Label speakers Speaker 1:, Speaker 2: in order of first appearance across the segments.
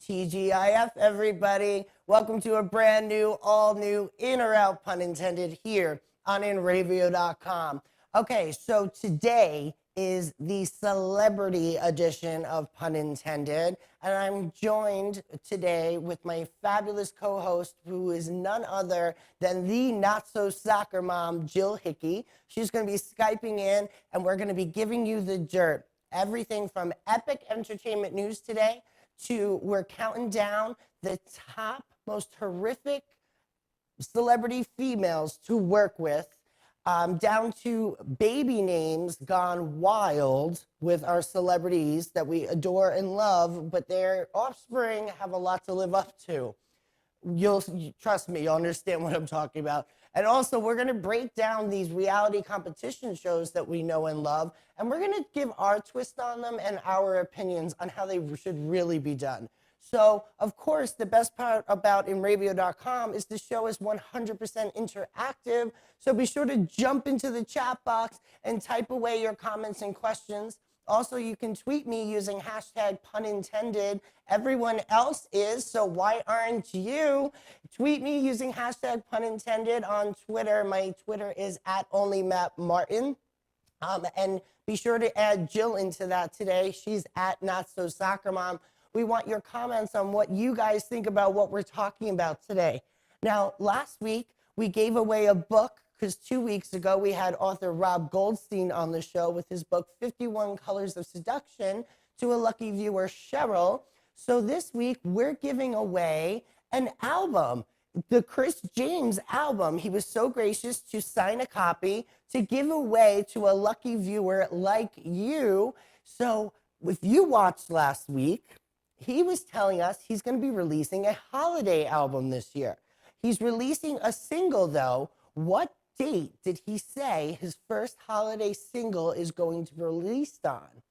Speaker 1: TGIF, everybody. Welcome to a brand new, all new, in or out, pun intended, here on InRavio.com. Okay, so today is the celebrity edition of Pun Intended, and I'm joined today with my fabulous co-host, who is none other than the NotSoSoccerMom, Jill Hickey. She's going to be Skyping in, and we're going to be giving you the dirt. Everything from epic entertainment news today to we're counting down the top most horrific celebrity females to work with, down to baby names gone wild with our celebrities that we adore and love, but their offspring have a lot to live up to. Trust me, you'll understand what I'm talking about. And also, we're going to break down these reality competition shows that we know and love, and we're going to give our twist on them and our opinions on how they should really be done. So, of course, the best part about InRavio.com is the show is 100% interactive. So be sure to jump into the chat box and type away your comments and questions. Also, you can tweet me using hashtag punintended. Everyone else is, so why aren't you? Tweet me using hashtag punintended on Twitter. My Twitter is @onlymattmartin. And be sure to add Jill into that today. She's @NotSoSoccerMom. We want your comments on what you guys think about what we're talking about today. Now, last week, we gave away a book because 2 weeks ago, we had author Rob Goldstein on the show with his book, 51 Colors of Seduction, to a lucky viewer, Cheryl. So this week, we're giving away an album, the Chris James album. He was so gracious to sign a copy to give away to a lucky viewer like you. So if you watched last week, he was telling us he's going to be releasing a holiday album this year. He's releasing a single, though. What date did he say his first holiday single is going to be released on?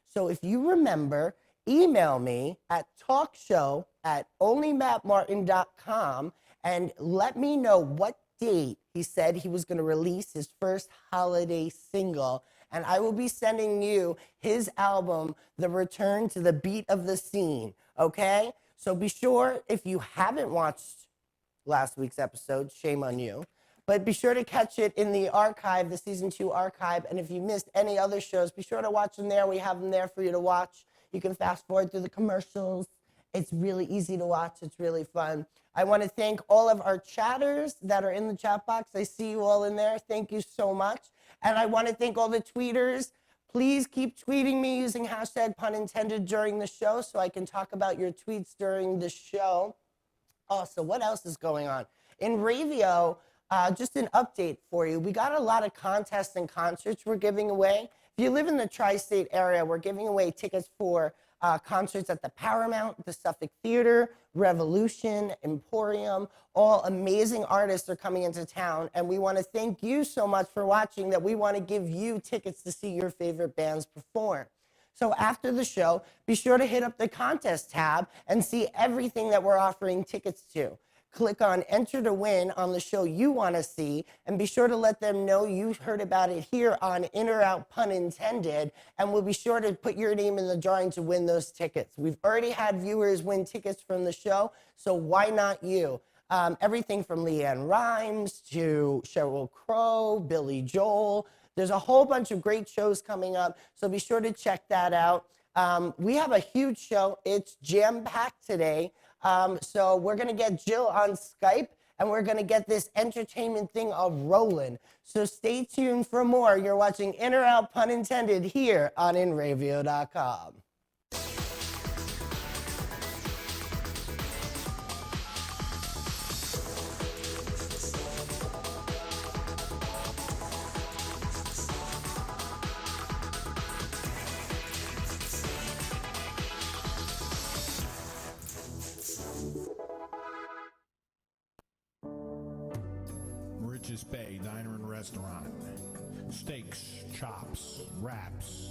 Speaker 1: So if you remember, email me at talkshow@onlymattmartin.com and let me know what date he said he was going to release his first holiday single. And I will be sending you his album, The Return to the Beat of the Scene, okay? So be sure, if you haven't watched last week's episode, shame on you, but be sure to catch it in the archive, the season 2 archive. And if you missed any other shows, be sure to watch them there. We have them there for you to watch. You can fast forward through the commercials. It's really easy to watch. It's really fun. I want to thank all of our chatters that are in the chat box. I see you all in there. Thank you so much. And I want to thank all the tweeters. Please keep tweeting me using hashtag punintended during the show so I can talk about your tweets during the show. Also, what else is going on? In Ravio, just an update for you. We got a lot of contests and concerts we're giving away. If you live in the tri-state area, we're giving away tickets for concerts at the Paramount, the Suffolk Theater, Revolution, Emporium. All amazing artists are coming into town, and we want to thank you so much for watching that we want to give you tickets to see your favorite bands perform. So after the show, be sure to hit up the contest tab and see everything that we're offering tickets to. Click on Enter to Win on the show you want to see, and be sure to let them know you heard about it here on In or Out Pun Intended, and we'll be sure to put your name in the drawing to win those tickets. We've already had viewers win tickets from the show, so why not you? Everything from Leanne Rimes to Sheryl Crow, Billy Joel. There's a whole bunch of great shows coming up, so be sure to check that out. We have a huge show. It's jam-packed today. So we're going to get Jill on Skype, and we're going to get this entertainment thing rolling. So stay tuned for more. You're watching In or Out Pun Intended here on InRavio.com.
Speaker 2: Rich's Bay Diner and Restaurant. Steaks, chops, wraps,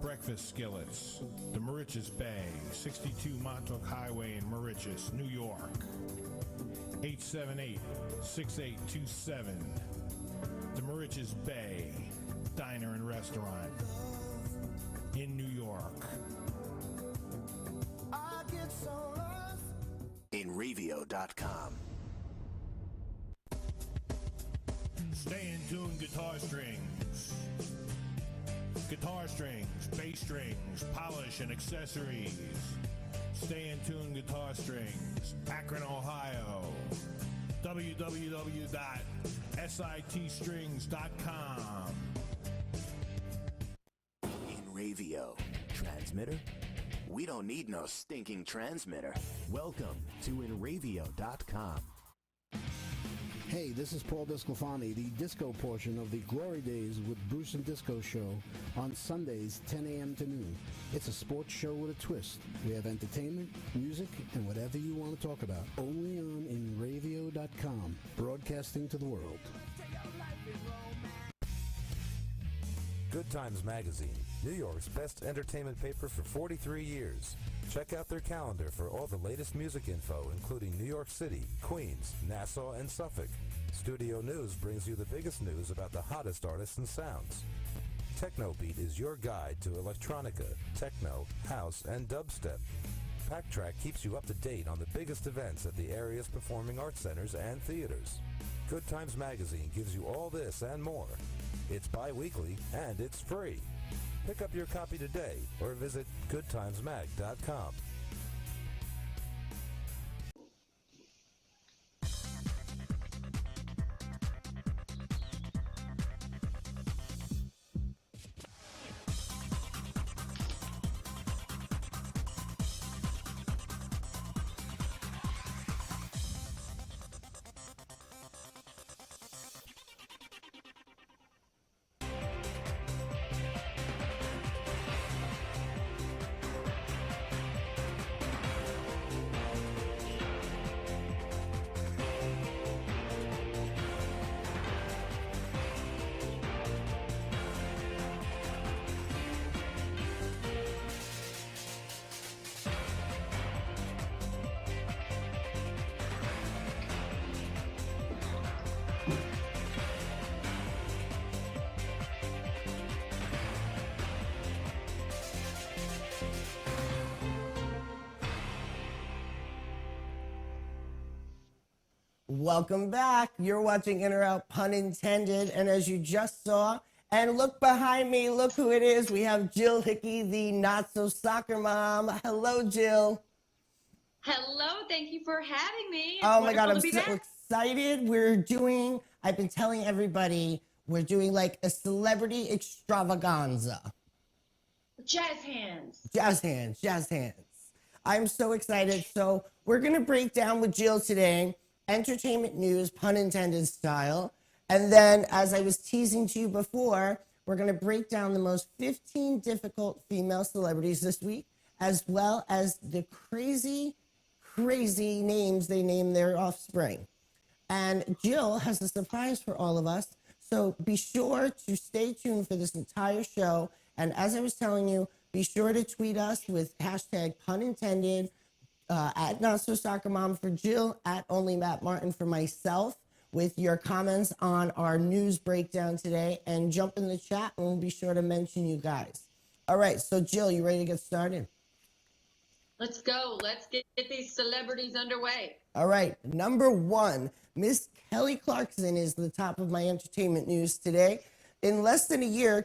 Speaker 2: breakfast skillets. The Mauritius Bay, 62 Montauk Highway in Mauritius, New York. 878-6827. The Mauritius Bay Diner and Restaurant in New York.
Speaker 3: InRavio.com.
Speaker 2: Stay in tune guitar strings. Guitar strings, bass strings, polish and accessories. Stay in tune guitar strings. Akron, Ohio. www.sitstrings.com.
Speaker 3: InRavio. Transmitter? We don't need no stinking transmitter. Welcome to InRavio.com.
Speaker 4: Hey, this is Paul Disclafani, the disco portion of the Glory Days with Bruce and Disco show on Sundays, 10 a.m. to noon. It's a sports show with a twist. We have entertainment, music, and whatever you want to talk about. Only on InRavio.com, broadcasting to the world.
Speaker 5: Good Times Magazine, New York's best entertainment paper for 43 years. Check out their calendar for all the latest music info, including New York City, Queens, Nassau, and Suffolk. Studio News brings you the biggest news about the hottest artists and sounds. Technobeat is your guide to electronica, techno, house, and dubstep. Packtrack keeps you up to date on the biggest events at the area's performing arts centers and theaters. Good Times Magazine gives you all this and more. It's bi-weekly and it's free. Pick up your copy today or visit goodtimesmag.com.
Speaker 1: Welcome back. You're watching In or Out, pun intended. And as you just saw, and look behind me, look who it is. We have Jill Hickey, the NotSoSoccerMom. Hello, Jill.
Speaker 6: Hello, thank you for having me. It's
Speaker 1: Oh my God, I'm
Speaker 6: wonderful to
Speaker 1: so
Speaker 6: be back.
Speaker 1: excited. I've been telling everybody, we're doing like a celebrity extravaganza.
Speaker 6: Jazz hands.
Speaker 1: Jazz hands, jazz hands. I'm so excited. So we're going to break down with Jill today, entertainment news, pun intended style. And then, as I was teasing to you before, we're going to break down the most 15 difficult female celebrities this week, as well as the crazy names they name their offspring. And Jill has a surprise for all of us. So be sure to stay tuned for this entire show. And as I was telling you, be sure to tweet us with hashtag pun intended, at NotSoSoccerMom for Jill, at Only Matt Martin for myself, with your comments on our news breakdown today, and jump in the chat and we'll be sure to mention you guys. All right, so Jill, you ready to get started?
Speaker 6: Let's go. Let's get these celebrities underway.
Speaker 1: All right, number one, Miss Kelly Clarkson is the top of my entertainment news today. In less than a year,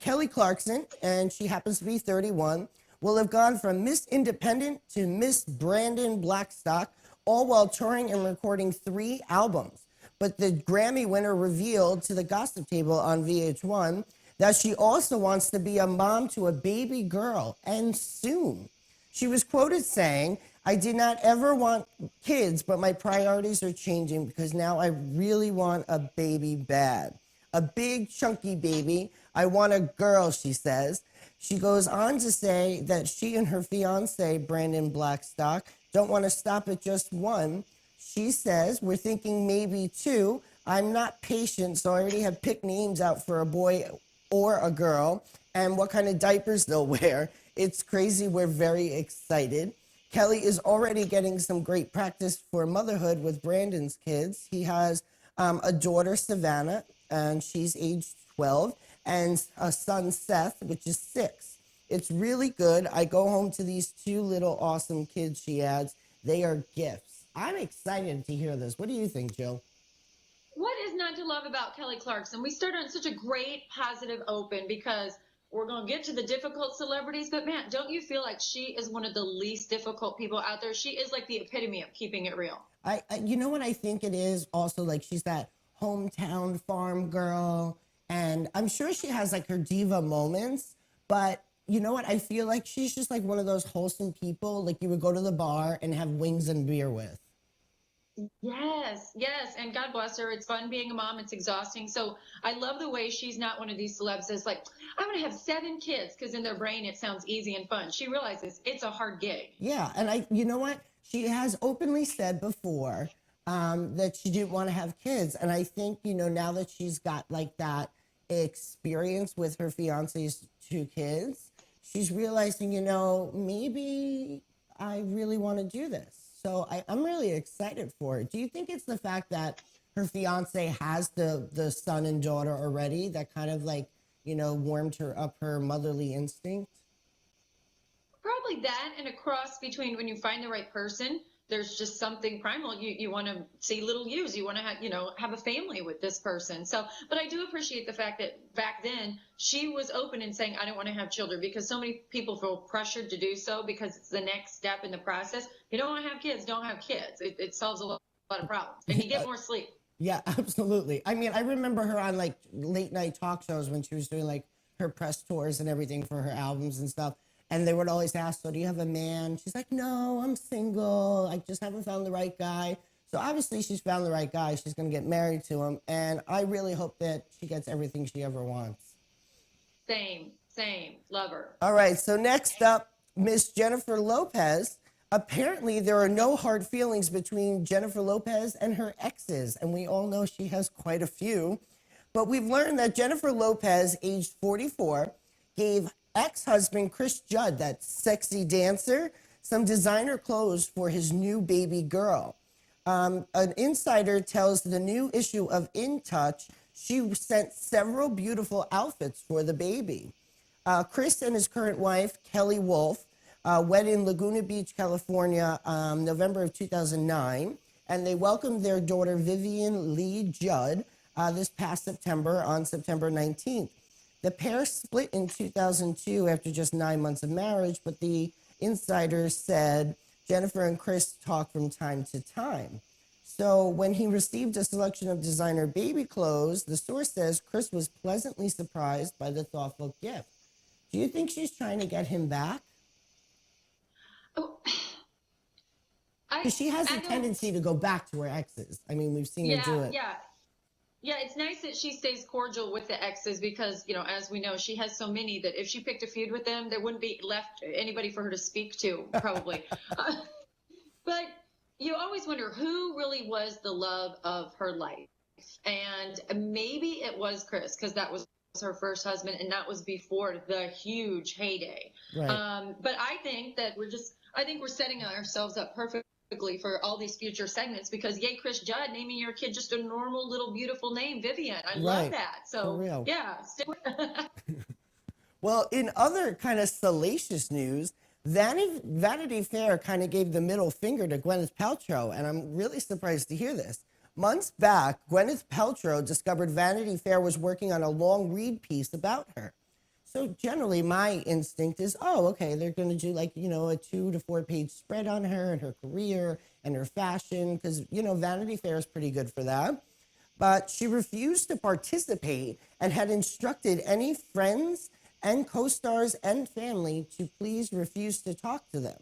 Speaker 1: Kelly Clarkson, and she happens to be 31, will have gone from Miss Independent to Miss Brandon Blackstock, all while touring and recording 3 albums. But the Grammy winner revealed to the Gossip Table on VH1 that she also wants to be a mom to a baby girl, and soon. She was quoted saying, "I did not ever want kids, but my priorities are changing because now I really want a baby bad. A big, chunky baby. I want a girl," she says. She goes on to say that she and her fiance, Brandon Blackstock, don't want to stop at just one. She says, "We're thinking maybe 2. I'm not patient, so I already have picked names out for a boy or a girl and what kind of diapers they'll wear. It's crazy. We're very excited." Kelly is already getting some great practice for motherhood with Brandon's kids. He has a daughter, Savannah, and she's age 12, and a son, Seth, which is 6. It's really good. I go home to these 2 little awesome kids, she adds. They are gifts. I'm excited to hear this. What do you think, Jill?
Speaker 6: What is not to love about Kelly Clarkson? We started on such a great positive open because we're going to get to the difficult celebrities, but man, don't you feel like she is one of the least difficult people out there? She is like the epitome of keeping it real.
Speaker 1: You know what I think it is also, like, she's that hometown farm girl, and I'm sure she has like her diva moments, but you know what? I feel like she's just like one of those wholesome people, like you would go to the bar and have wings and beer with.
Speaker 6: Yes, yes. And God bless her. It's fun being a mom. It's exhausting. So I love the way she's not one of these celebs that's like, I'm going to have 7 kids, because in their brain it sounds easy and fun. She realizes it's a hard gig.
Speaker 1: Yeah, and you know what? She has openly said before that she didn't want to have kids. And I think, you know, now that she's got like that experience with her fiance's 2 kids, she's realizing, you know, maybe I really want to do this. So I'm really excited for it. Do you think it's the fact that her fiance has the son and daughter already that kind of like, you know, warmed her up her motherly instinct?
Speaker 6: Probably that, and a cross between when you find the right person, there's just something primal. You want to see little yous. You want to have, you know, have a family with this person. So, but I do appreciate the fact that back then she was open and saying, I don't want to have children, because so many people feel pressured to do so because it's the next step in the process. You don't want to have kids, don't have kids. It solves a lot of problems, and you get more sleep.
Speaker 1: Yeah, absolutely. I mean, I remember her on like late night talk shows when she was doing like her press tours and everything for her albums and stuff. And they would always ask, so do you have a man? She's like, no, I'm single. I just haven't found the right guy. So obviously she's found the right guy. She's going to get married to him. And I really hope that she gets everything she ever wants.
Speaker 6: Same. Love her.
Speaker 1: All right. So next up, Miss Jennifer Lopez. Apparently there are no hard feelings between Jennifer Lopez and her exes. And we all know she has quite a few. But we've learned that Jennifer Lopez, aged 44, gave ex-husband Chris Judd, that sexy dancer, some designer clothes for his new baby girl. An insider tells the new issue of In Touch she sent several beautiful outfits for the baby. Chris and his current wife, Kelly Wolf, wed in Laguna Beach, California, November of 2009, and they welcomed their daughter, Vivian Lee Judd, this past September, on September 19th. The pair split in 2002 after just 9 months of marriage, but the insiders said Jennifer and Chris talk from time to time. So when he received a selection of designer baby clothes, the source says Chris was pleasantly surprised by the thoughtful gift. Do you think she's trying to get him back?
Speaker 6: Oh,
Speaker 1: Because she has a tendency to go back to her exes. I mean, we've seen her do it.
Speaker 6: Yeah, it's nice that she stays cordial with the exes because, you know, as we know, she has so many that if she picked a feud with them, there wouldn't be left anybody for her to speak to, probably. But you always wonder who really was the love of her life. And maybe it was Chris, because that was her first husband, and that was before the huge heyday.
Speaker 1: Right.
Speaker 6: But I think that I think we're setting ourselves up perfectly for all these future segments, because yay, Chris Judd, naming your kid just a normal little beautiful name, Vivian. I love that. So
Speaker 1: for real.
Speaker 6: yeah.
Speaker 1: Well, in other kind of salacious news, Vanity Fair kind of gave the middle finger to Gwyneth Paltrow, and I'm really surprised to hear this. Months back, Gwyneth Paltrow discovered Vanity Fair was working on a long read piece about her. So generally, my instinct is, oh, okay, they're going to do like, you know, a 2 to 4 page spread on her and her career and her fashion, because, you know, Vanity Fair is pretty good for that. But she refused to participate and had instructed any friends and co-stars and family to please refuse to talk to them.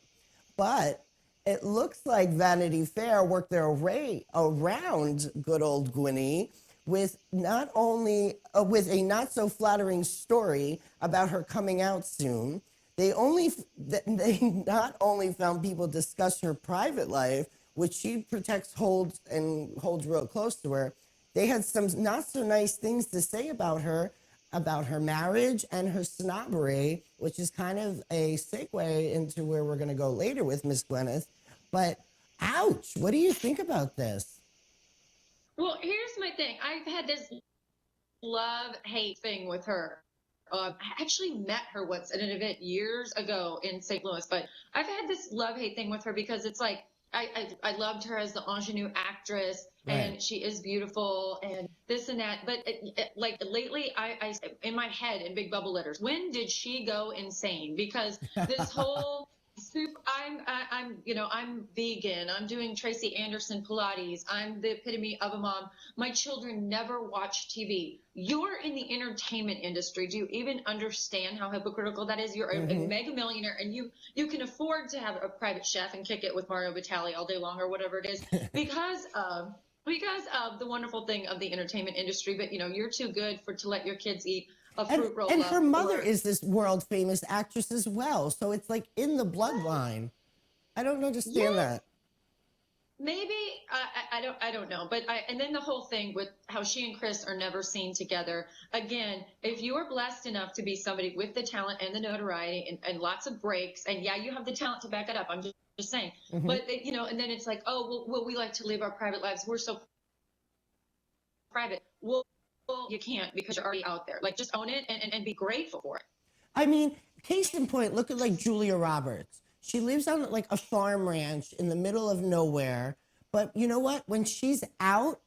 Speaker 1: But it looks like Vanity Fair worked their way around good old Gwynny with not only with a not so flattering story about her coming out soon. They not only found people discuss her private life, which she protects, holds real close to her. They had some not so nice things to say about her marriage and her snobbery, which is kind of a segue into where we're going to go later with Miss Gwyneth. But ouch, what do you think about this?
Speaker 6: Well, here's my thing. I've had this love-hate thing with her. I actually met her once at an event years ago in St. Louis, but I've had this love-hate thing with her because it's like, I loved her as the ingenue actress, and
Speaker 1: Right.
Speaker 6: she is beautiful and this and that. But like lately, I in my head in big bubble letters, when did she go insane? Because this whole I'm I'm vegan. I'm doing Tracy Anderson Pilates. I'm the epitome of a mom. My children never watch TV. You're in the entertainment industry. Do you even understand how hypocritical that is? You're a mega millionaire, and you can afford to have a private chef and kick it with Mario Batali all day long or whatever it is because of the wonderful thing of the entertainment industry. But you're too good to let your kids eat a
Speaker 1: And
Speaker 6: fruit roll
Speaker 1: and her
Speaker 6: up
Speaker 1: mother
Speaker 6: or
Speaker 1: is this world famous actress as well. So it's like in the bloodline. I don't understand
Speaker 6: yes.
Speaker 1: that.
Speaker 6: Maybe I don't know, but and then the whole thing with how she and Chris are never seen together. Again, if you are blessed enough to be somebody with the talent and the notoriety and lots of breaks, and yeah, you have the talent to back it up. I'm just saying,
Speaker 1: Hmm.
Speaker 6: but and then it's like, oh, well, we like to live our private lives. We're so private. Well, you can't because you're already out there. Like, just own it and be grateful for it.
Speaker 1: I mean, case in point, look at like Julia Roberts. She lives on like a farm ranch in the middle of nowhere. But you know what? When she's out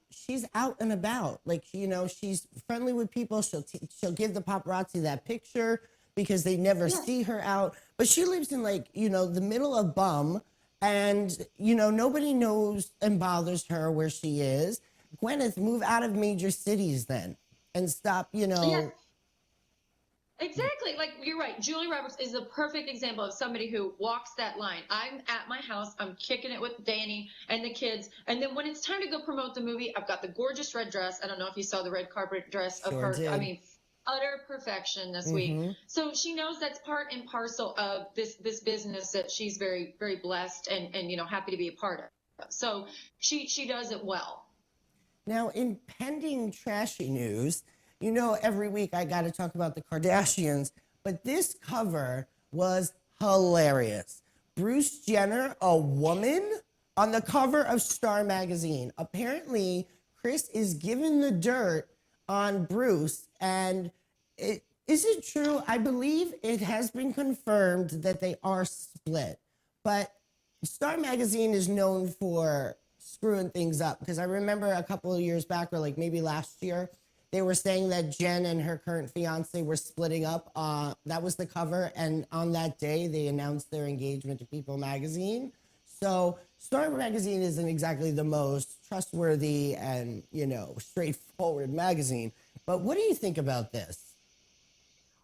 Speaker 1: and about. Like, she's friendly with people. She'll give the paparazzi that picture because they never
Speaker 6: Yes.
Speaker 1: see her out. But she lives in like, the middle of bum, and nobody knows and bothers her where she is. Gwyneth, move out of major cities then and stop,
Speaker 6: Yeah. Exactly. Like, you're right. Julie Roberts is a perfect example of somebody who walks that line. I'm at my house, I'm kicking it with Danny and the kids. And then when it's time to go promote the movie, I've got the gorgeous red dress. I don't know if you saw the red carpet dress of
Speaker 1: Sure
Speaker 6: her. I
Speaker 1: did.
Speaker 6: mean, utter perfection this week. So she knows that's part and parcel of this business that she's very, very blessed and happy to be a part of. So she does it well.
Speaker 1: Now, in pending trashy news, every week I got to talk about the Kardashians, but this cover was hilarious. Bruce Jenner, a woman, on the cover of Star magazine. Apparently, Chris is given the dirt on Bruce, and is it true? I believe it has been confirmed that they are split, but Star magazine is known for screwing things up, because I remember a couple of years back, or like maybe last year, they were saying that Jen and her current fiance were splitting up. That was the cover, and on that day they announced their engagement to People magazine. So Star magazine isn't exactly the most trustworthy and straightforward magazine. But what do you think about this?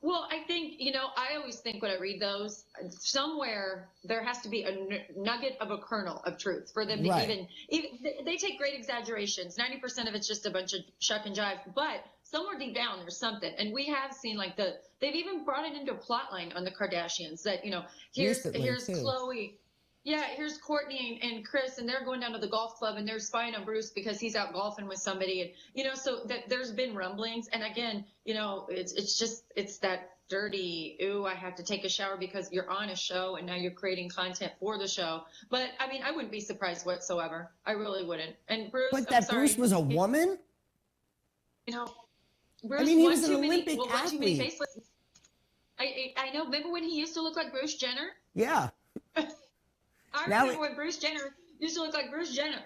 Speaker 6: Well, I think, I always think when I read those, somewhere there has to be a nugget of a kernel of truth for them to
Speaker 1: Right.
Speaker 6: even they take great exaggerations. 90% of it's just a bunch of shuck and jive, but somewhere deep down there's something. And we have seen like they've even brought it into a plot line on the Kardashians that,
Speaker 1: Recently
Speaker 6: here's
Speaker 1: too.
Speaker 6: Chloe. Yeah, here's Courtney and Chris, and they're going down to the golf club and they're spying on Bruce because he's out golfing with somebody. And, so that there's been rumblings. And again, it's that dirty, ooh, I have to take a shower because you're on a show and now you're creating content for the show. But I mean, I wouldn't be surprised whatsoever. I really wouldn't. And Bruce,
Speaker 1: But
Speaker 6: I'm
Speaker 1: that Bruce
Speaker 6: sorry,
Speaker 1: was a woman?
Speaker 6: you know,
Speaker 1: I
Speaker 6: Bruce,
Speaker 1: mean, he was an Olympic
Speaker 6: one too many
Speaker 1: athlete.
Speaker 6: faceless. I know. Remember when he used to look like Bruce Jenner?
Speaker 1: Yeah.
Speaker 6: I
Speaker 1: Now
Speaker 6: remember when Bruce Jenner used to look like Bruce Jenner.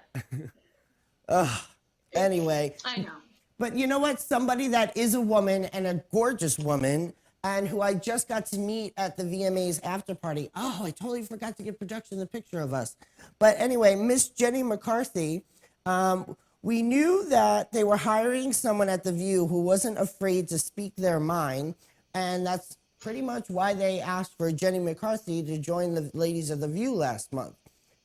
Speaker 1: Anyway,
Speaker 6: I know.
Speaker 1: but you know what? Somebody that is a woman, and a gorgeous woman, and who I just got to meet at the VMAs after party. Oh, I totally forgot to give production the picture of us. But anyway, Miss Jenny McCarthy, we knew that they were hiring someone at The View who wasn't afraid to speak their mind. And that's pretty much why they asked for Jenny McCarthy to join the ladies of The View last month.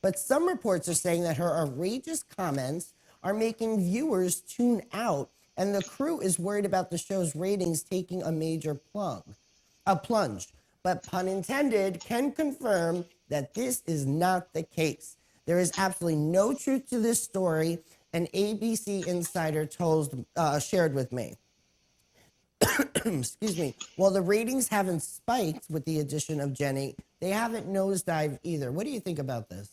Speaker 1: But some reports are saying that her outrageous comments are making viewers tune out, and the crew is worried about the show's ratings taking a major plunge. But pun intended, can confirm that this is not the case. There is absolutely no truth to this story, an ABC insider shared with me. Excuse me. While the ratings haven't spiked with the addition of Jenny, they haven't nosedived either. What do you think about this?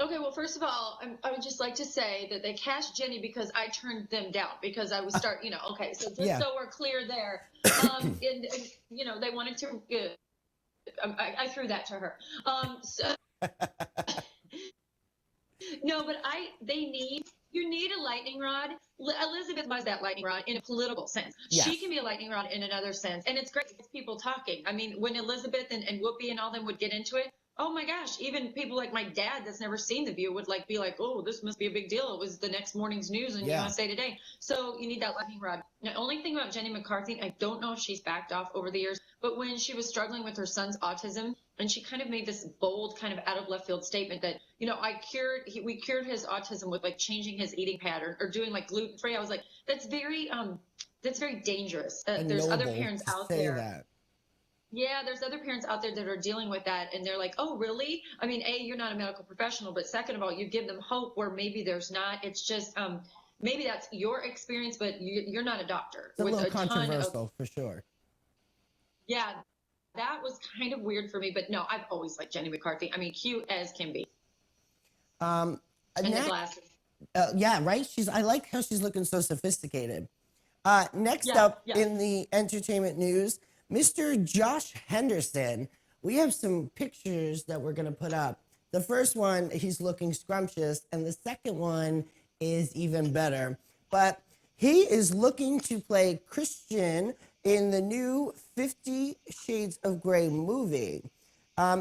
Speaker 6: Okay, well, first of all, I would just like to say that they cast Jenny because I turned them down because I was okay, so just
Speaker 1: Yeah.
Speaker 6: so we're clear there. And they wanted to, I threw that to her. So No, but you need a lightning rod. Elizabeth was that lightning rod in a political sense.
Speaker 1: Yes.
Speaker 6: She can be a lightning rod in another sense. And it's great. It's people talking. I mean, when Elizabeth and Whoopi and all them would get into it, oh my gosh, even people like my dad that's never seen The View would like be like, oh, this must be a big deal. It was the next morning's news in USA Today. So you need that lightning rod. The only thing about Jenny McCarthy, I don't know if she's backed off over the years, but when she was struggling with her son's autism, and she kind of made this bold kind of out of left field statement that, you know, we cured his autism with like changing his eating pattern or doing like gluten free. I was like, that's very dangerous. There's other parents out there.
Speaker 1: That.
Speaker 6: Yeah, there's other parents out there that are dealing with that, and they're like, oh, really? I mean, A, you're not a medical professional, but second of all, you give them hope where maybe there's not. It's just maybe that's your experience, but you're not a doctor.
Speaker 1: It's a little controversial for sure.
Speaker 6: Yeah, that was kind of weird for me, but no, I've always liked Jenny McCarthy. I mean, cute as can be. And the glasses.
Speaker 1: Yeah, right? I like how she's looking so sophisticated. Next up in the entertainment news, Mr. Josh Henderson. We have some pictures that we're going to put up. The first one, he's looking scrumptious, and the second one is even better. But he is looking to play Christian in the new 50 Shades of Grey movie.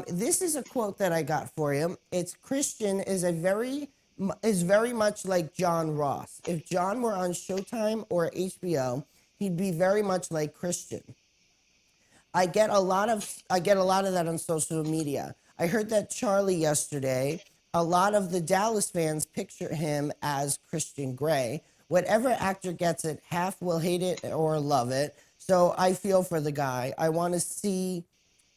Speaker 1: This is a quote that I got for him. It's Christian is very much like John Ross. If John were on Showtime or HBO, he'd be very much like Christian. I get a lot of that on social media. I heard that Charlie yesterday. A lot of the Dallas fans picture him as Christian Grey. Whatever actor gets it, half will hate it or love it. So I feel for the guy. I want to see,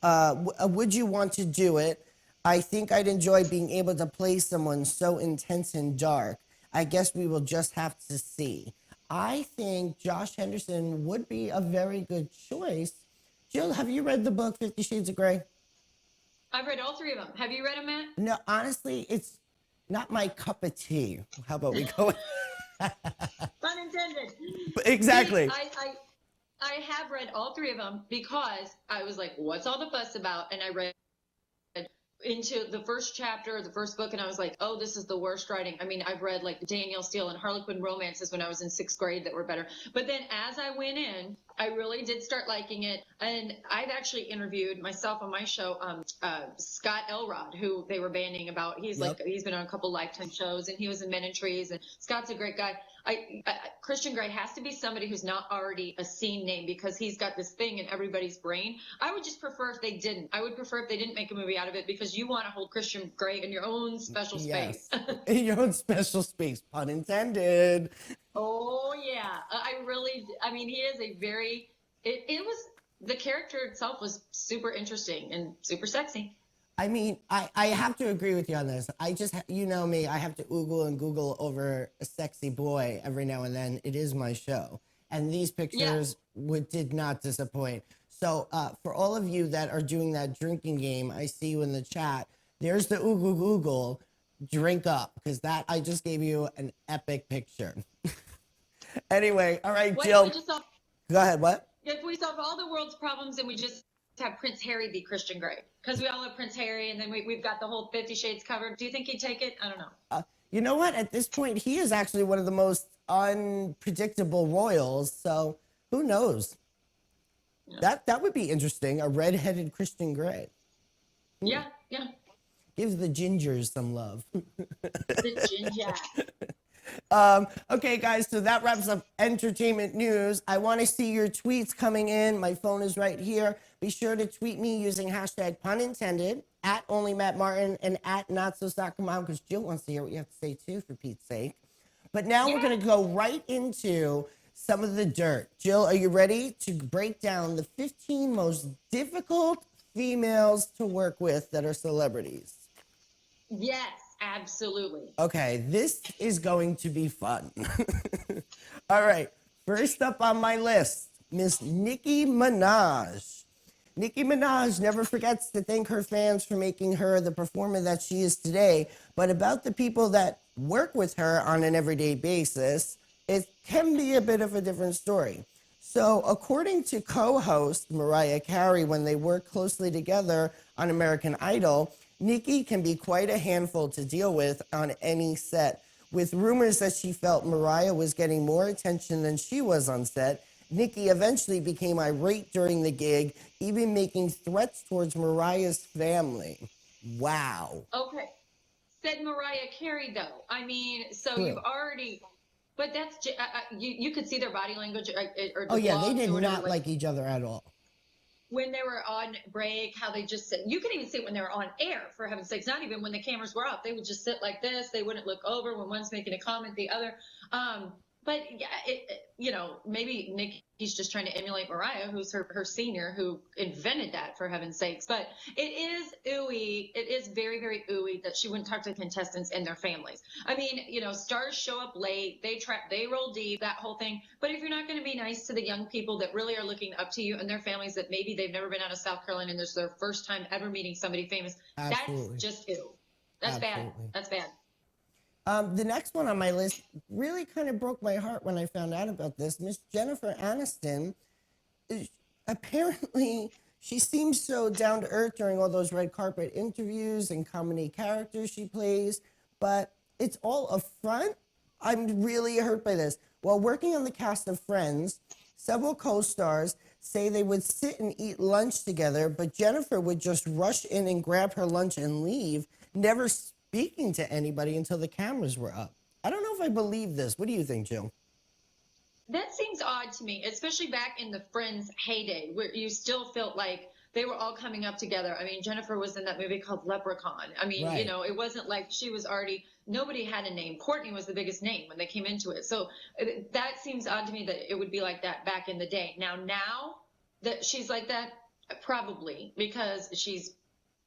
Speaker 1: would you want to do it? I think I'd enjoy being able to play someone so intense and dark. I guess we will just have to see. I think Josh Henderson would be a very good choice. Jill, have you read the book 50 Shades of Grey?
Speaker 6: I've read all three of them. Have you read them, Matt?
Speaker 1: No, honestly, it's not my cup of tea. How about we go?
Speaker 6: Pun intended.
Speaker 1: Exactly.
Speaker 6: See, I have read all three of them because I was like, what's all the fuss about? And I read into the first chapter of the first book, and I was like, oh, this is the worst writing. I mean, I've read like Danielle Steele and Harlequin romances when I was in 6th grade that were better. But then as I went in, I really did start liking it. And I've actually interviewed myself on my show, Scott Elrod, who they were banning about. He's he's been on a couple Lifetime shows, and he was in Men in Trees, and Scott's a great guy. Christian Grey has to be somebody who's not already a scene name because he's got this thing in everybody's brain. I would just prefer if they didn't. I would prefer if they didn't make a movie out of it because you want to hold Christian Grey in your own special space.
Speaker 1: In your own special space, pun intended.
Speaker 6: Oh, yeah. I mean, he is a very, the character itself was super interesting and super sexy.
Speaker 1: I mean, I have to agree with you on this. I just, you know me, I have to Google over a sexy boy every now and then. It is my show. And these pictures did not disappoint. So for all of you that are doing that drinking game, I see you in the chat. There's the Google. Drink up, because that I just gave you an epic picture. Anyway, all right, Jill. Go ahead, what?
Speaker 6: If we solve all the world's problems and we just have Prince Harry be Christian Grey, because we all have Prince Harry, and then we've got the whole 50 Shades covered. Do you think he'd take it? I don't know.
Speaker 1: You know what? At this point, he is actually one of the most unpredictable royals. So who knows? Yeah. That would be interesting. A redheaded Christian Grey.
Speaker 6: Yeah.
Speaker 1: Gives the gingers some love.
Speaker 6: The ginger.
Speaker 1: Okay, guys, so that wraps up entertainment news. I want to see your tweets coming in. My phone is right here. Be sure to tweet me using hashtag pun intended, at @OnlyMattMartin, and at NotSoSoccerMom, because Jill wants to hear what you have to say, too, for Pete's sake. But now we're going to go right into some of the dirt. Jill, are you ready to break down the 15 most difficult females to work with that are celebrities?
Speaker 6: Yes, absolutely.
Speaker 1: Okay, this is going to be fun. All right, first up on my list, Miss Nicki Minaj. Nicki Minaj never forgets to thank her fans for making her the performer that she is today, but about the people that work with her on an everyday basis, it can be a bit of a different story. So according to co-host Mariah Carey, when they worked closely together on American Idol, Nikki can be quite a handful to deal with on any set. With rumors that she felt Mariah was getting more attention than she was on set, Nikki eventually became irate during the gig, even making threats towards Mariah's family. Wow.
Speaker 6: Okay. Said Mariah Carey, though. I mean, so
Speaker 1: True.
Speaker 6: you've already, but you could see their body language or the
Speaker 1: Oh, yeah, they
Speaker 6: vlogs
Speaker 1: did
Speaker 6: or whatever,
Speaker 1: not like each other at all.
Speaker 6: when they were on break, how they just sit. You could even see it when they were on air, for heaven's sakes, not even when the cameras were off. They would just sit like this. They wouldn't look over when one's making a comment, the other. But yeah, maybe Nikki's just trying to emulate Mariah, who's her senior, who invented that, for heaven's sakes. But it is ooey. It is very, very ooey that she wouldn't talk to the contestants and their families. I mean, stars show up late. They roll deep, that whole thing. But if you're not going to be nice to the young people that really are looking up to you and their families, that maybe they've never been out of South Carolina and this is their first time ever meeting somebody famous,
Speaker 1: Absolutely.
Speaker 6: that's just ew. That's
Speaker 1: Absolutely.
Speaker 6: bad. That's bad.
Speaker 1: The next one on my list really kind of broke my heart when I found out about this. Miss Jennifer Aniston, apparently she seems so down to earth during all those red carpet interviews and comedy characters she plays, but it's all a front. I'm really hurt by this. While working on the cast of Friends, several co-stars say they would sit and eat lunch together, but Jennifer would just rush in and grab her lunch and leave, never speaking to anybody until the cameras were up. I don't know if I believe this. What do you think, Jill?
Speaker 6: That seems odd to me, especially back in the Friends heyday, where you still felt like they were all coming up together. I mean, Jennifer was in that movie called Leprechaun. I mean,
Speaker 1: Right.
Speaker 6: it wasn't like she was already, nobody had a name. Courtney was the biggest name when they came into it. So that seems odd to me that it would be like that back in the day. Now that she's like that, probably, because she's,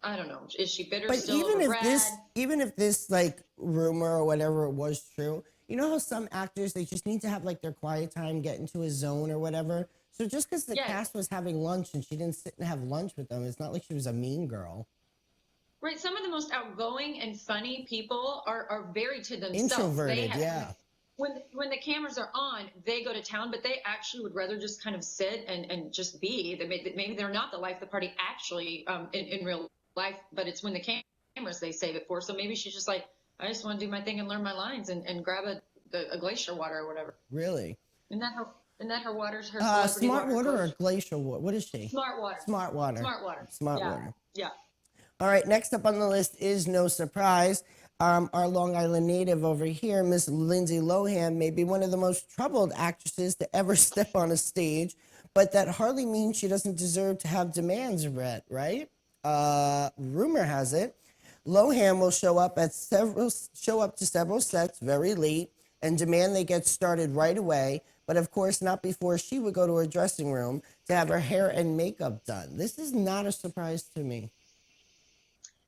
Speaker 6: I don't know, is she bitter
Speaker 1: But
Speaker 6: still
Speaker 1: even
Speaker 6: over
Speaker 1: if
Speaker 6: Brad?
Speaker 1: even if this like rumor or whatever it was true, you know how some actors, they just need to have like their quiet time, get into a zone or whatever. So just because the
Speaker 6: Yes.
Speaker 1: cast was having lunch and she didn't sit and have lunch with them, it's not like she was a mean girl.
Speaker 6: Right. Some of the most outgoing and funny people are very to themselves.
Speaker 1: Introverted, yeah.
Speaker 6: When the cameras are on, they go to town, but they actually would rather just kind of sit and just be. Maybe they're not the life of the party actually in real life, but it's when the cameras they save it for. So maybe she's just like, I just want to do my thing and learn my lines and grab a glacier water or whatever.
Speaker 1: Really?
Speaker 6: Isn't that her water's her celebrity
Speaker 1: smart water or
Speaker 6: coach?
Speaker 1: glacial water? What is she?
Speaker 6: Smart water.
Speaker 1: Smart water.
Speaker 6: Smart water.
Speaker 1: Smart
Speaker 6: Yeah.
Speaker 1: water.
Speaker 6: Yeah.
Speaker 1: All right, next up on the list is no surprise. Our Long Island native over here, Miss Lindsay Lohan, may be one of the most troubled actresses to ever step on a stage, but that hardly means she doesn't deserve to have demands met, right? Rumor has it, Lohan will show up to several sets very late and demand they get started right away, but of course not before she would go to her dressing room to have her hair and makeup done. This is not a surprise to me.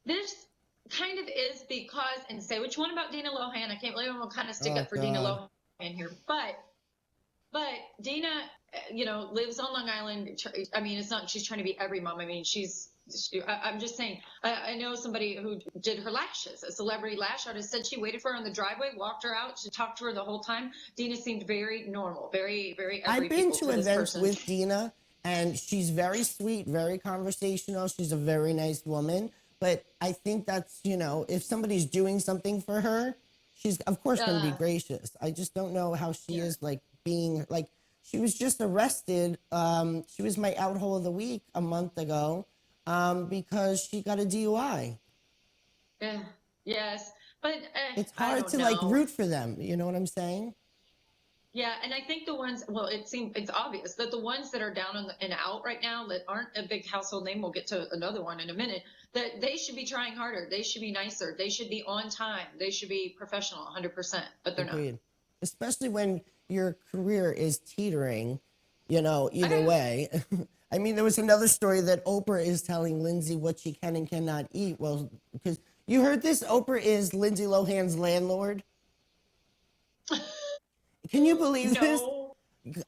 Speaker 6: This kind of is because, and say which one about Dina Lohan? I can't believe I'm gonna kind of stick up for Dina Lohan here, but Dina, lives on Long Island. I mean, it's not she's trying to be every mom. I mean, I'm just saying. I know somebody who did her lashes. A celebrity lash artist said she waited for her on the driveway, walked her out, she talked to her the whole time. Dina seemed very normal, very, very.
Speaker 1: I've been to events with Dina, and she's very sweet, very conversational. She's a very nice woman. But I think that's, if somebody's doing something for her, she's, of course, going to be gracious. I just don't know how she is, like, being, like, she was just arrested. She was my out-hole of the week a month ago because she got a DUI.
Speaker 6: Yeah. Yes. But
Speaker 1: it's hard to, like, root for them. You know what I'm saying?
Speaker 6: Yeah, and I think the ones, well, it's obvious that the ones that are down and out right now that aren't a big household name, we'll get to another one in a minute, that they should be trying harder. They should be nicer. They should be on time. They should be professional 100%, but they're
Speaker 1: Agreed.
Speaker 6: not.
Speaker 1: Especially when your career is teetering, either way. I mean, there was another story that Oprah is telling Lindsay what she can and cannot eat. Well, because you heard this, Oprah is Lindsay Lohan's landlord. Can you believe this?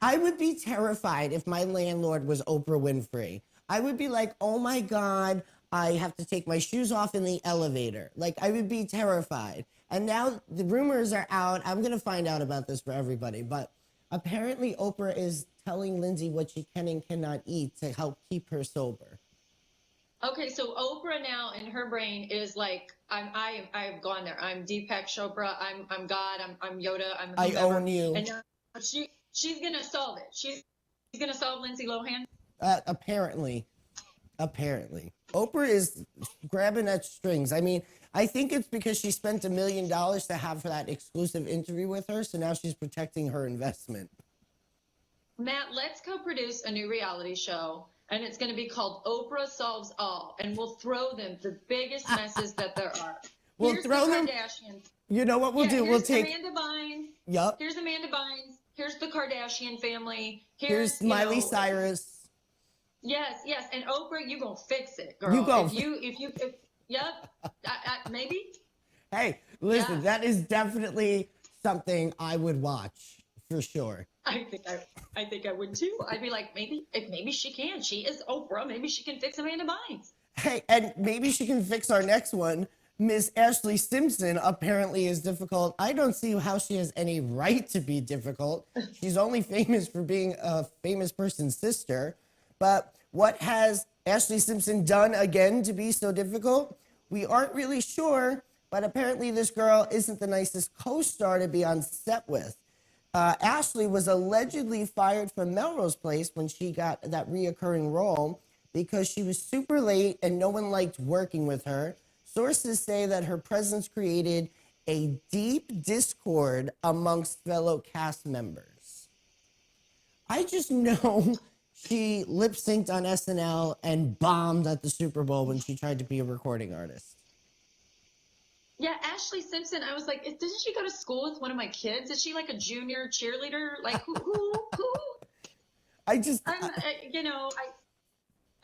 Speaker 1: I would be terrified if my landlord was Oprah Winfrey. I would be like, oh my God, I have to take my shoes off in the elevator. Like, I would be terrified. And now the rumors are out. I'm going to find out about this for everybody. But apparently Oprah is telling Lindsay what she can and cannot eat to help keep her sober.
Speaker 6: Okay, so Oprah now in her brain is like I've gone there. I'm Deepak Chopra. I'm God. I'm Yoda. I'm
Speaker 1: I
Speaker 6: whomever.
Speaker 1: own you.
Speaker 6: And now she's gonna solve it. She's gonna solve Lindsay Lohan.
Speaker 1: Apparently. Oprah is grabbing at strings. I mean, I think it's because she spent $1 million to have that exclusive interview with her, so now she's protecting her investment.
Speaker 6: Matt, let's co-produce a new reality show, and it's going to be called Oprah Solves All, and we'll throw them the biggest messes that there are.
Speaker 1: We'll
Speaker 6: Here's
Speaker 1: throw
Speaker 6: the
Speaker 1: them.
Speaker 6: Kardashians.
Speaker 1: You know what we'll do? We'll
Speaker 6: Here's
Speaker 1: take.
Speaker 6: Amanda Bynes.
Speaker 1: Yup.
Speaker 6: Here's Amanda Bynes. Here's the Kardashian family.
Speaker 1: Here's Miley Cyrus.
Speaker 6: Yes, and Oprah, you gonna fix it, girl.
Speaker 1: You go.
Speaker 6: Yep. Maybe.
Speaker 1: Hey, listen,
Speaker 6: Yeah.
Speaker 1: that is definitely something I would watch for sure.
Speaker 6: I think I would too. I'd be like, maybe she can. She is Oprah. Maybe she can fix Amanda Bynes.
Speaker 1: Hey, and maybe she can fix our next one. Miss Ashley Simpson apparently is difficult. I don't see how she has any right to be difficult. She's only famous for being a famous person's sister. But what has Ashley Simpson done again to be so difficult? We aren't really sure, but apparently this girl isn't the nicest co-star to be on set with. Ashley was allegedly fired from Melrose Place when she got that reoccurring role because she was super late and no one liked working with her. Sources say that her presence created a deep discord amongst fellow cast members. I just know she lip synced on SNL and bombed at the Super Bowl when she tried to be a recording artist.
Speaker 6: Yeah, Ashley Simpson. I was like, didn't she go to school with one of my kids? Is she like a junior cheerleader? Like who? I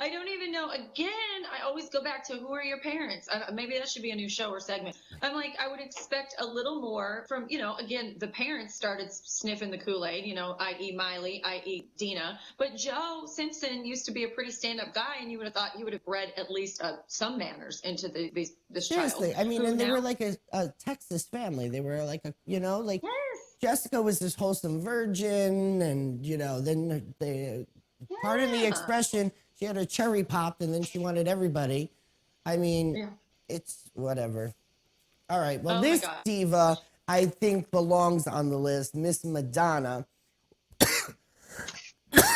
Speaker 6: don't even know. Again, I always go back to who are your parents? Maybe that should be a new show or segment. I'm like, I would expect a little more from, again, the parents started sniffing the Kool-Aid, i.e. Miley, i.e. Dina. But Joe Simpson used to be a pretty stand-up guy, and you would have thought he would have bred at least some manners into this
Speaker 1: Seriously,
Speaker 6: child.
Speaker 1: I mean, and they were like a Texas family. They were like
Speaker 6: Yes.
Speaker 1: Jessica was this wholesome virgin, and then they, pardon the expression, she had a cherry pop, and then she wanted everybody. I mean, It's whatever. All right, well, this diva, I think, belongs on the list, Miss Madonna.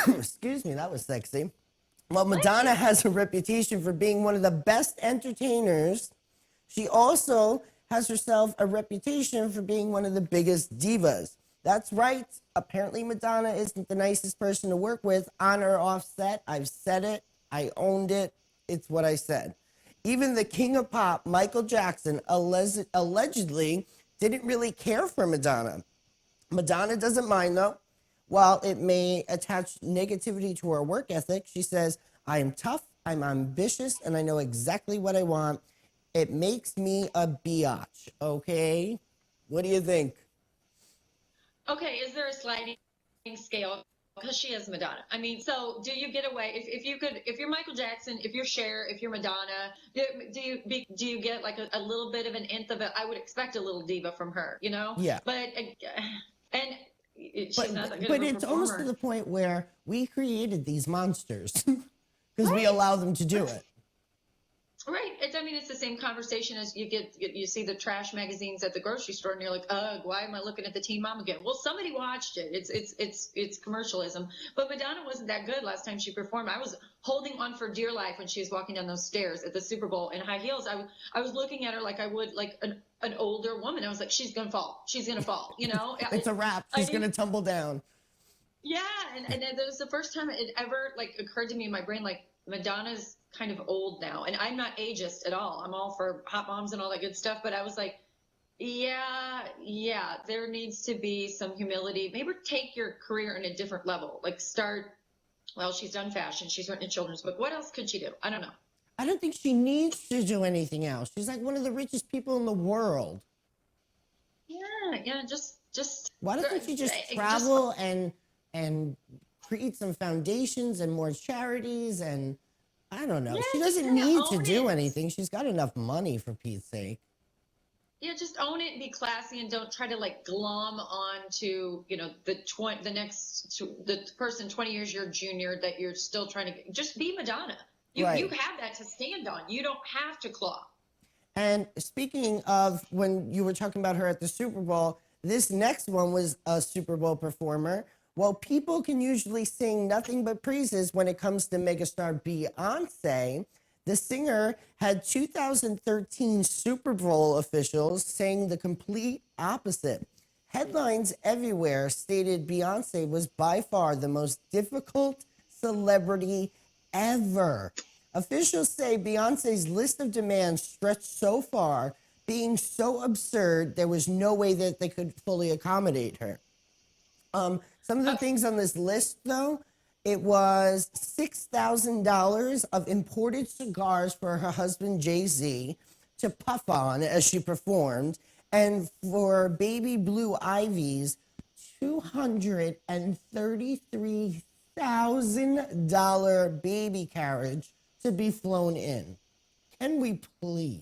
Speaker 1: Excuse me, that was sexy. Well, Madonna has a reputation for being one of the best entertainers. She also has herself a reputation for being one of the biggest divas. That's right. Apparently, Madonna isn't the nicest person to work with on or off set. I've said it. I owned it. It's what I said. Even the king of pop, Michael Jackson, allegedly didn't really care for Madonna. Madonna doesn't mind, though. While it may attach negativity to her work ethic, she says, I am tough, I'm ambitious, and I know exactly what I want. It makes me a biatch, okay? What do you think?
Speaker 6: Okay, is there a sliding scale? Because she is Madonna. I mean, so do you get away if you're Michael Jackson, if you're Cher, if you're Madonna, do you get like a little bit of an nth of it? I would expect a little diva from her,
Speaker 1: Yeah.
Speaker 6: But she's not that good
Speaker 1: but
Speaker 6: of a
Speaker 1: it's
Speaker 6: performer.
Speaker 1: almost to the point where we created these monsters because we allow them to do it.
Speaker 6: Right. It's the same conversation as you see the trash magazines at the grocery store, and you're like, ugh, why am I looking at the Teen Mom again? Well, somebody watched it. It's commercialism. But Madonna wasn't that good last time she performed. I was holding on for dear life when she was walking down those stairs at the Super Bowl in high heels. I was looking at her like I would like an older woman. I was like, she's gonna fall. She's gonna fall.
Speaker 1: It's a wrap. She's gonna tumble down.
Speaker 6: Yeah, and that was the first time it ever like occurred to me in my brain, like Madonna's kind of old now, and I'm not ageist at all. I'm all for hot moms and all that good stuff, but I was like, yeah, there needs to be some humility. Maybe take your career in a different level. Like she's done fashion, she's written a children's book. What else could she do? I don't know.
Speaker 1: I don't think she needs to do anything else. She's like one of the richest people in the world.
Speaker 6: Yeah, just
Speaker 1: why doesn't she just travel and create some foundations and more charities? And I don't know. She doesn't need to do anything. She's got enough money, for Pete's sake.
Speaker 6: Yeah, just own it and be classy, and don't try to like glom on to the person 20 years your junior that you're still trying to just be Madonna. You
Speaker 1: Right.
Speaker 6: you have that to stand on. You don't have to claw.
Speaker 1: And speaking of when you were talking about her at the Super Bowl, this next one was a Super Bowl performer. Well, people can usually sing nothing but praises when it comes to megastar Beyonce. The singer had 2013 Super Bowl officials saying the complete opposite. Headlines everywhere stated Beyonce was by far the most difficult celebrity ever. Officials say Beyonce's list of demands stretched so far, being so absurd, there was no way that they could fully accommodate her. Some of the things on this list, though, it was $6,000 of imported cigars for her husband, Jay-Z, to puff on as she performed, and for baby Blue Ivy's $233,000 baby carriage to be flown in. Can we please?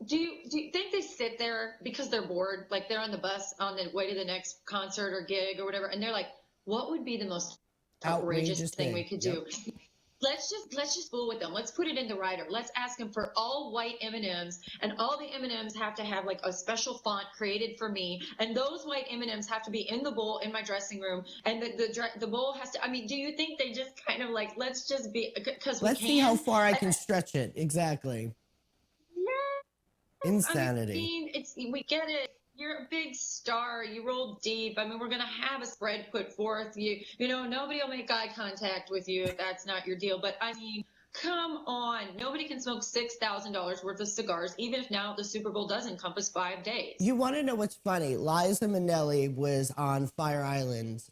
Speaker 6: Do you think they sit there because they're bored, like they're on the bus on the way to the next concert or gig or whatever, and they're like, what would be the most outrageous thing we could do? Let's just fool with them. Let's put it in the writer. Let's ask them for all white M&Ms, and all the M&Ms have to have like a special font created for me, and those white M&Ms have to be in the bowl in my dressing room, and the bowl has to. I mean, do you think they just kind of like, let's just be, because
Speaker 1: Let's see how far I can stretch it. Exactly. Insanity.
Speaker 6: I mean, we get it. You're a big star. You roll deep. I mean, we're gonna have a spread put forth. You know, nobody will make eye contact with you if that's not your deal. But I mean, come on. Nobody can smoke $6,000 worth of cigars, even if now the Super Bowl does encompass 5 days.
Speaker 1: You want to know what's funny? Liza Minnelli was on Fire Island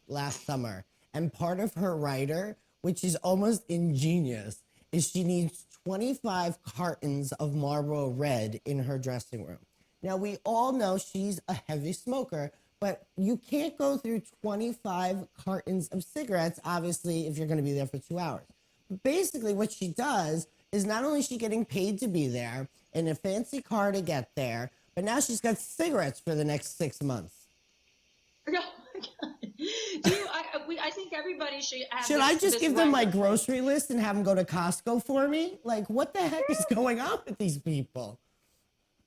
Speaker 1: last summer, and part of her writer, which is almost ingenious, is she needs 25 cartons of Marlboro Red in her dressing room. Now, we all know she's a heavy smoker, but you can't go through 25 cartons of cigarettes, obviously, if you're going to be there for 2 hours. But basically, what she does is not only is she getting paid to be there in a fancy car to get there, but now she's got cigarettes for the next 6 months.
Speaker 6: Oh my God. I think everybody should have.
Speaker 1: Should I just give them my grocery list and have them go to Costco for me? Like, what the heck is going on with these people?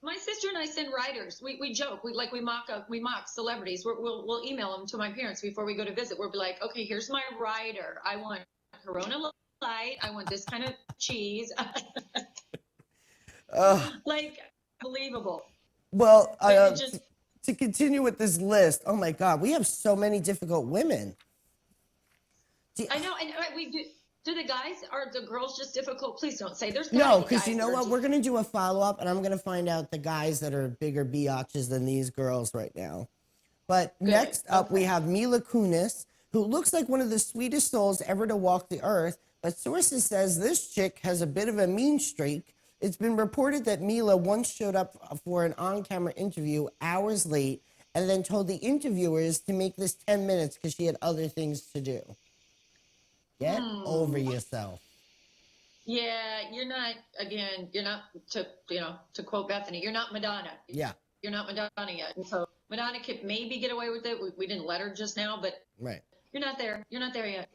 Speaker 6: My sister and I send writers. We joke. We mock celebrities. We'll email them to my parents before we go to visit. We'll be like, okay, here's my writer. I want Corona Light. I want this kind of cheese. Like, unbelievable.
Speaker 1: Well, to continue with this list, oh my God, we have so many difficult women.
Speaker 6: I know, and we do. Do the guys, are the girls just difficult? Please don't say. There's
Speaker 1: no, because you know what? We're going to do a follow-up, and I'm going to find out the guys that are bigger biatches than these girls right now. But next up, we have Mila Kunis, who looks like one of the sweetest souls ever to walk the earth. But sources says this chick has a bit of a mean streak. It's been reported that Mila once showed up for an on-camera interview hours late and then told the interviewers to make this 10 minutes because she had other things to do. Get over yourself.
Speaker 6: Yeah, you're not to quote Bethany, you're not Madonna.
Speaker 1: Yeah.
Speaker 6: You're not Madonna yet. And so Madonna could maybe get away with it. We didn't let her just now, but
Speaker 1: right.
Speaker 6: You're not there. You're not there yet.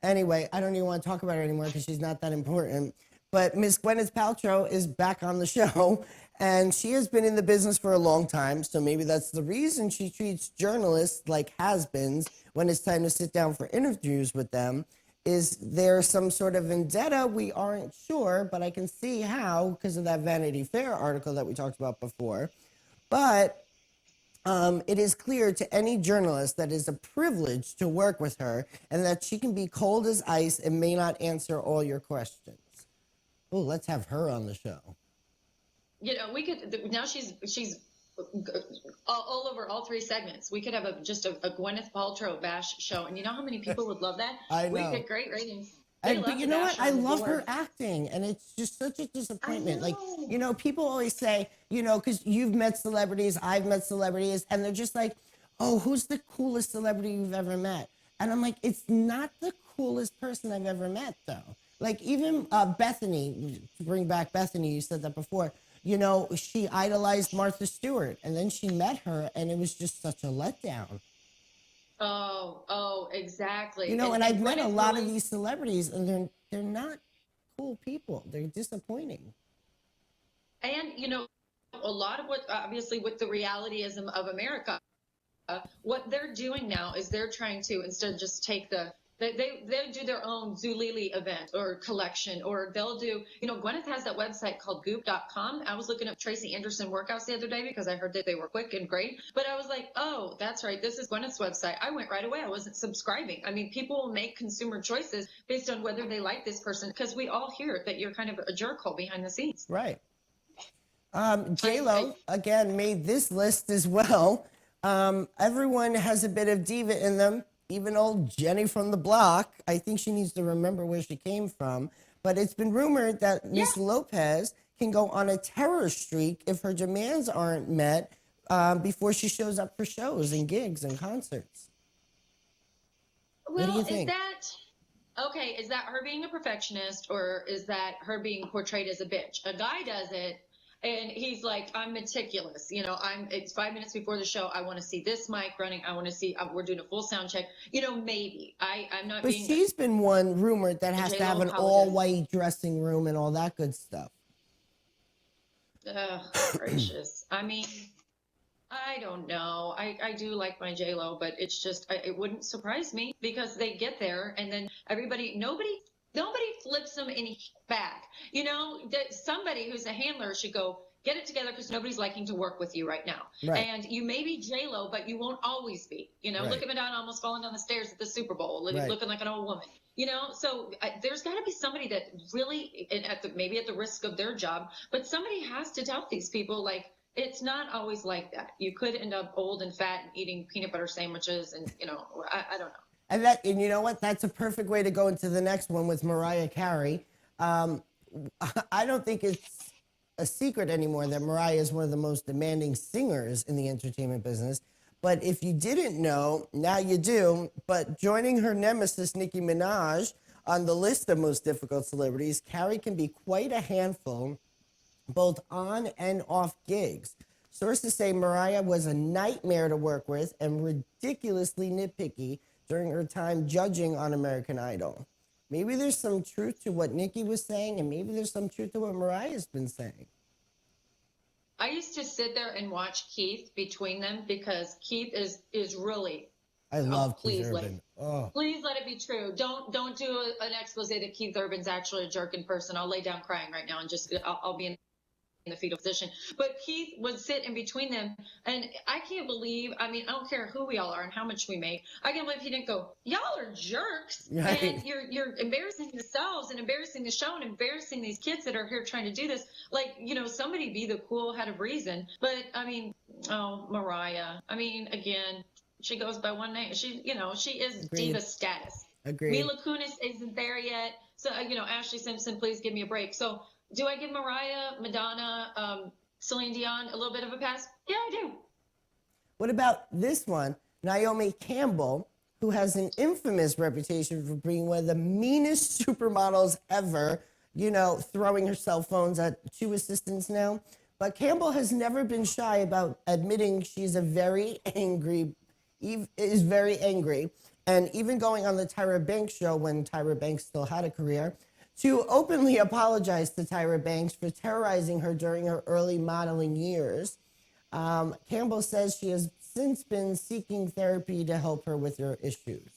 Speaker 1: Anyway, I don't even want to talk about her anymore because she's not that important. But Miss Gwyneth Paltrow is back on the show, and she has been in the business for a long time, so maybe that's the reason she treats journalists like has-beens when it's time to sit down for interviews with them. Is there some sort of vendetta? We aren't sure, but I can see how because of that Vanity Fair article that we talked about before. But it is clear to any journalist that it is a privilege to work with her and that she can be cold as ice and may not answer all your questions. Oh, let's have her on the show.
Speaker 6: You know, we could, now she's all over all three segments. We could have just a Gwyneth Paltrow bash show, and you know how many people would love that?
Speaker 1: I know.
Speaker 6: We get great ratings.
Speaker 1: But you know what? I love her acting, and it's just such a disappointment. Like, you know, people always say, you know, because you've met celebrities, I've met celebrities, and they're just like, oh, who's the coolest celebrity you've ever met? And I'm like, it's not the coolest person I've ever met, though. Like, even Bethany, to bring back Bethany, you said that before, you know, she idolized Martha Stewart, and then she met her, and it was just such a letdown.
Speaker 6: Oh, exactly.
Speaker 1: You know, and I've met a
Speaker 6: Gwyneth
Speaker 1: lot of
Speaker 6: really-
Speaker 1: these celebrities, and they're not cool people. They're disappointing.
Speaker 6: And a lot of what obviously with the realityism of America, what they're doing now is they're trying to instead just take they do their own Zulily event or collection, or they'll do, Gwyneth has that website called goop.com. I was looking up Tracy Anderson workouts the other day because I heard that they were quick and great. But I was like, oh, that's right. This is Gwyneth's website. I went right away. I wasn't subscribing. I mean, people will make consumer choices based on whether they like this person, because we all hear that you're kind of a jerkhole behind the scenes.
Speaker 1: Right. J-Lo, again, made this list as well. Everyone has a bit of diva in them. Even old Jenny from the block. I think she needs to remember where she came from. But it's been rumored that Miss Lopez can go on a terror streak if her demands aren't met before she shows up for shows and gigs and concerts.
Speaker 6: Well,
Speaker 1: what do you think?
Speaker 6: Is that her being a perfectionist, or is that her being portrayed as a bitch? A guy does it, and he's like, I'm meticulous. It's 5 minutes before the show. I want to see this mic running. I want to see, we're doing a full sound check. Maybe. I'm not
Speaker 1: But
Speaker 6: being.
Speaker 1: she's been one rumored that has to
Speaker 6: J-Lo
Speaker 1: have an
Speaker 6: apologized.
Speaker 1: all-white dressing room and all that good stuff.
Speaker 6: Gracious. I mean, I don't know. I do like my J-Lo, but it's just, it wouldn't surprise me, because they get there and then nobody flips them any back. That somebody who's a handler should go, get it together, because nobody's liking to work with you right now.
Speaker 1: Right.
Speaker 6: And you may be J-Lo, but you won't always be.
Speaker 1: Right.
Speaker 6: Look at Madonna almost falling down the stairs at the Super Bowl,
Speaker 1: Right.
Speaker 6: looking like an old woman. So there's got to be somebody that really, maybe at the risk of their job, but somebody has to tell these people, like, it's not always like that. You could end up old and fat and eating peanut butter sandwiches, and I don't know.
Speaker 1: And you know what? That's a perfect way to go into the next one with Mariah Carey. I don't think it's a secret anymore that Mariah is one of the most demanding singers in the entertainment business. But if you didn't know, now you do. But joining her nemesis, Nicki Minaj, on the list of most difficult celebrities, Carey can be quite a handful, both on and off gigs. Sources say Mariah was a nightmare to work with and ridiculously nitpicky during her time judging on American Idol. Maybe there's some truth to what Nicki was saying, and maybe there's some truth to what Mariah's been saying.
Speaker 6: I used to sit there and watch Keith between them, because Keith is really.
Speaker 1: I love
Speaker 6: please
Speaker 1: Keith Urban.
Speaker 6: Please let it be true. Don't do an expose that Keith Urban's actually a jerk in person. I'll lay down crying right now and I'll be in the fetal position. But Keith would sit in between them, and I can't believe, I don't care who we all are and how much we make, I can't believe he didn't go, y'all are jerks,
Speaker 1: right.
Speaker 6: And you're embarrassing yourselves and embarrassing the show and embarrassing these kids that are here trying to do this. Like, somebody be the cool head of reason. But Mariah, again, she goes by one name. She is
Speaker 1: Agreed.
Speaker 6: diva status.
Speaker 1: Agreed.
Speaker 6: Mila Kunis isn't there yet. So, Ashley Simpson, please give me a break. So, do I give Mariah, Madonna, Celine Dion a little bit of a pass? Yeah, I do.
Speaker 1: What about this one? Naomi Campbell, who has an infamous reputation for being one of the meanest supermodels ever, throwing her cell phones at two assistants now. But Campbell has never been shy about admitting she's very angry, and even going on the Tyra Banks show when Tyra Banks still had a career, to openly apologize to Tyra Banks for terrorizing her during her early modeling years. Campbell says she has since been seeking therapy to help her with her issues.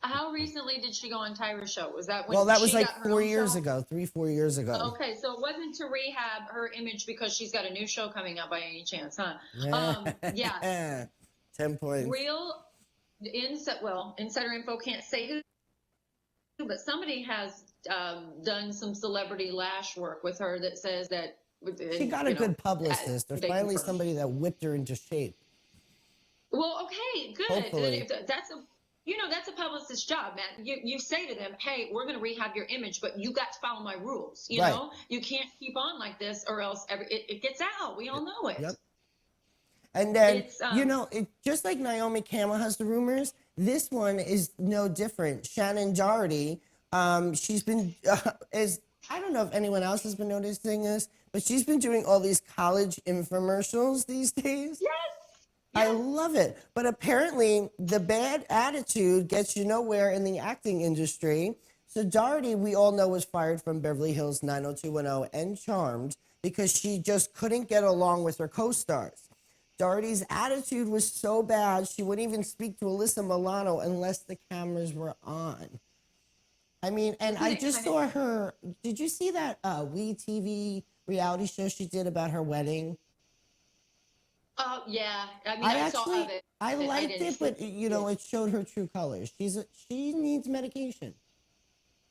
Speaker 6: How recently did she go on Tyra's show? Was that when
Speaker 1: Well, that was
Speaker 6: she
Speaker 1: like
Speaker 6: got her
Speaker 1: 4
Speaker 6: own
Speaker 1: years
Speaker 6: show?
Speaker 1: ago, 4 years ago.
Speaker 6: Okay, so it wasn't to rehab her image because she's got a new show coming out by any chance, huh? Yeah.
Speaker 1: 10 points.
Speaker 6: Real insider info, can't say who, but somebody has done some celebrity lash work with her that says that
Speaker 1: She got a good publicist, or finally somebody that whipped her into shape.
Speaker 6: Well, okay, good.
Speaker 1: Hopefully.
Speaker 6: That's a publicist's job, man. You say to them, hey, we're going to rehab your image, but you got to follow my rules. You know, you can't keep on like this, or else it gets out. We all know it.
Speaker 1: Yep. And then, just like Naomi Campbell has the rumors, this one is no different. Shannon Doherty, she's been, I don't know if anyone else has been noticing this, but she's been doing all these college infomercials these days.
Speaker 6: Yes.
Speaker 1: I love it. But apparently, the bad attitude gets you nowhere in the acting industry. So Doherty, we all know, was fired from Beverly Hills 90210 and Charmed because she just couldn't get along with her co-stars. Doherty's attitude was so bad, she wouldn't even speak to Alyssa Milano unless the cameras were on. I mean, and I just saw her. Did you see that WeTV reality show she did about her wedding?
Speaker 6: Oh, yeah. I mean, I saw of it.
Speaker 1: I liked it, but you know, it showed her true colors. She needs medication.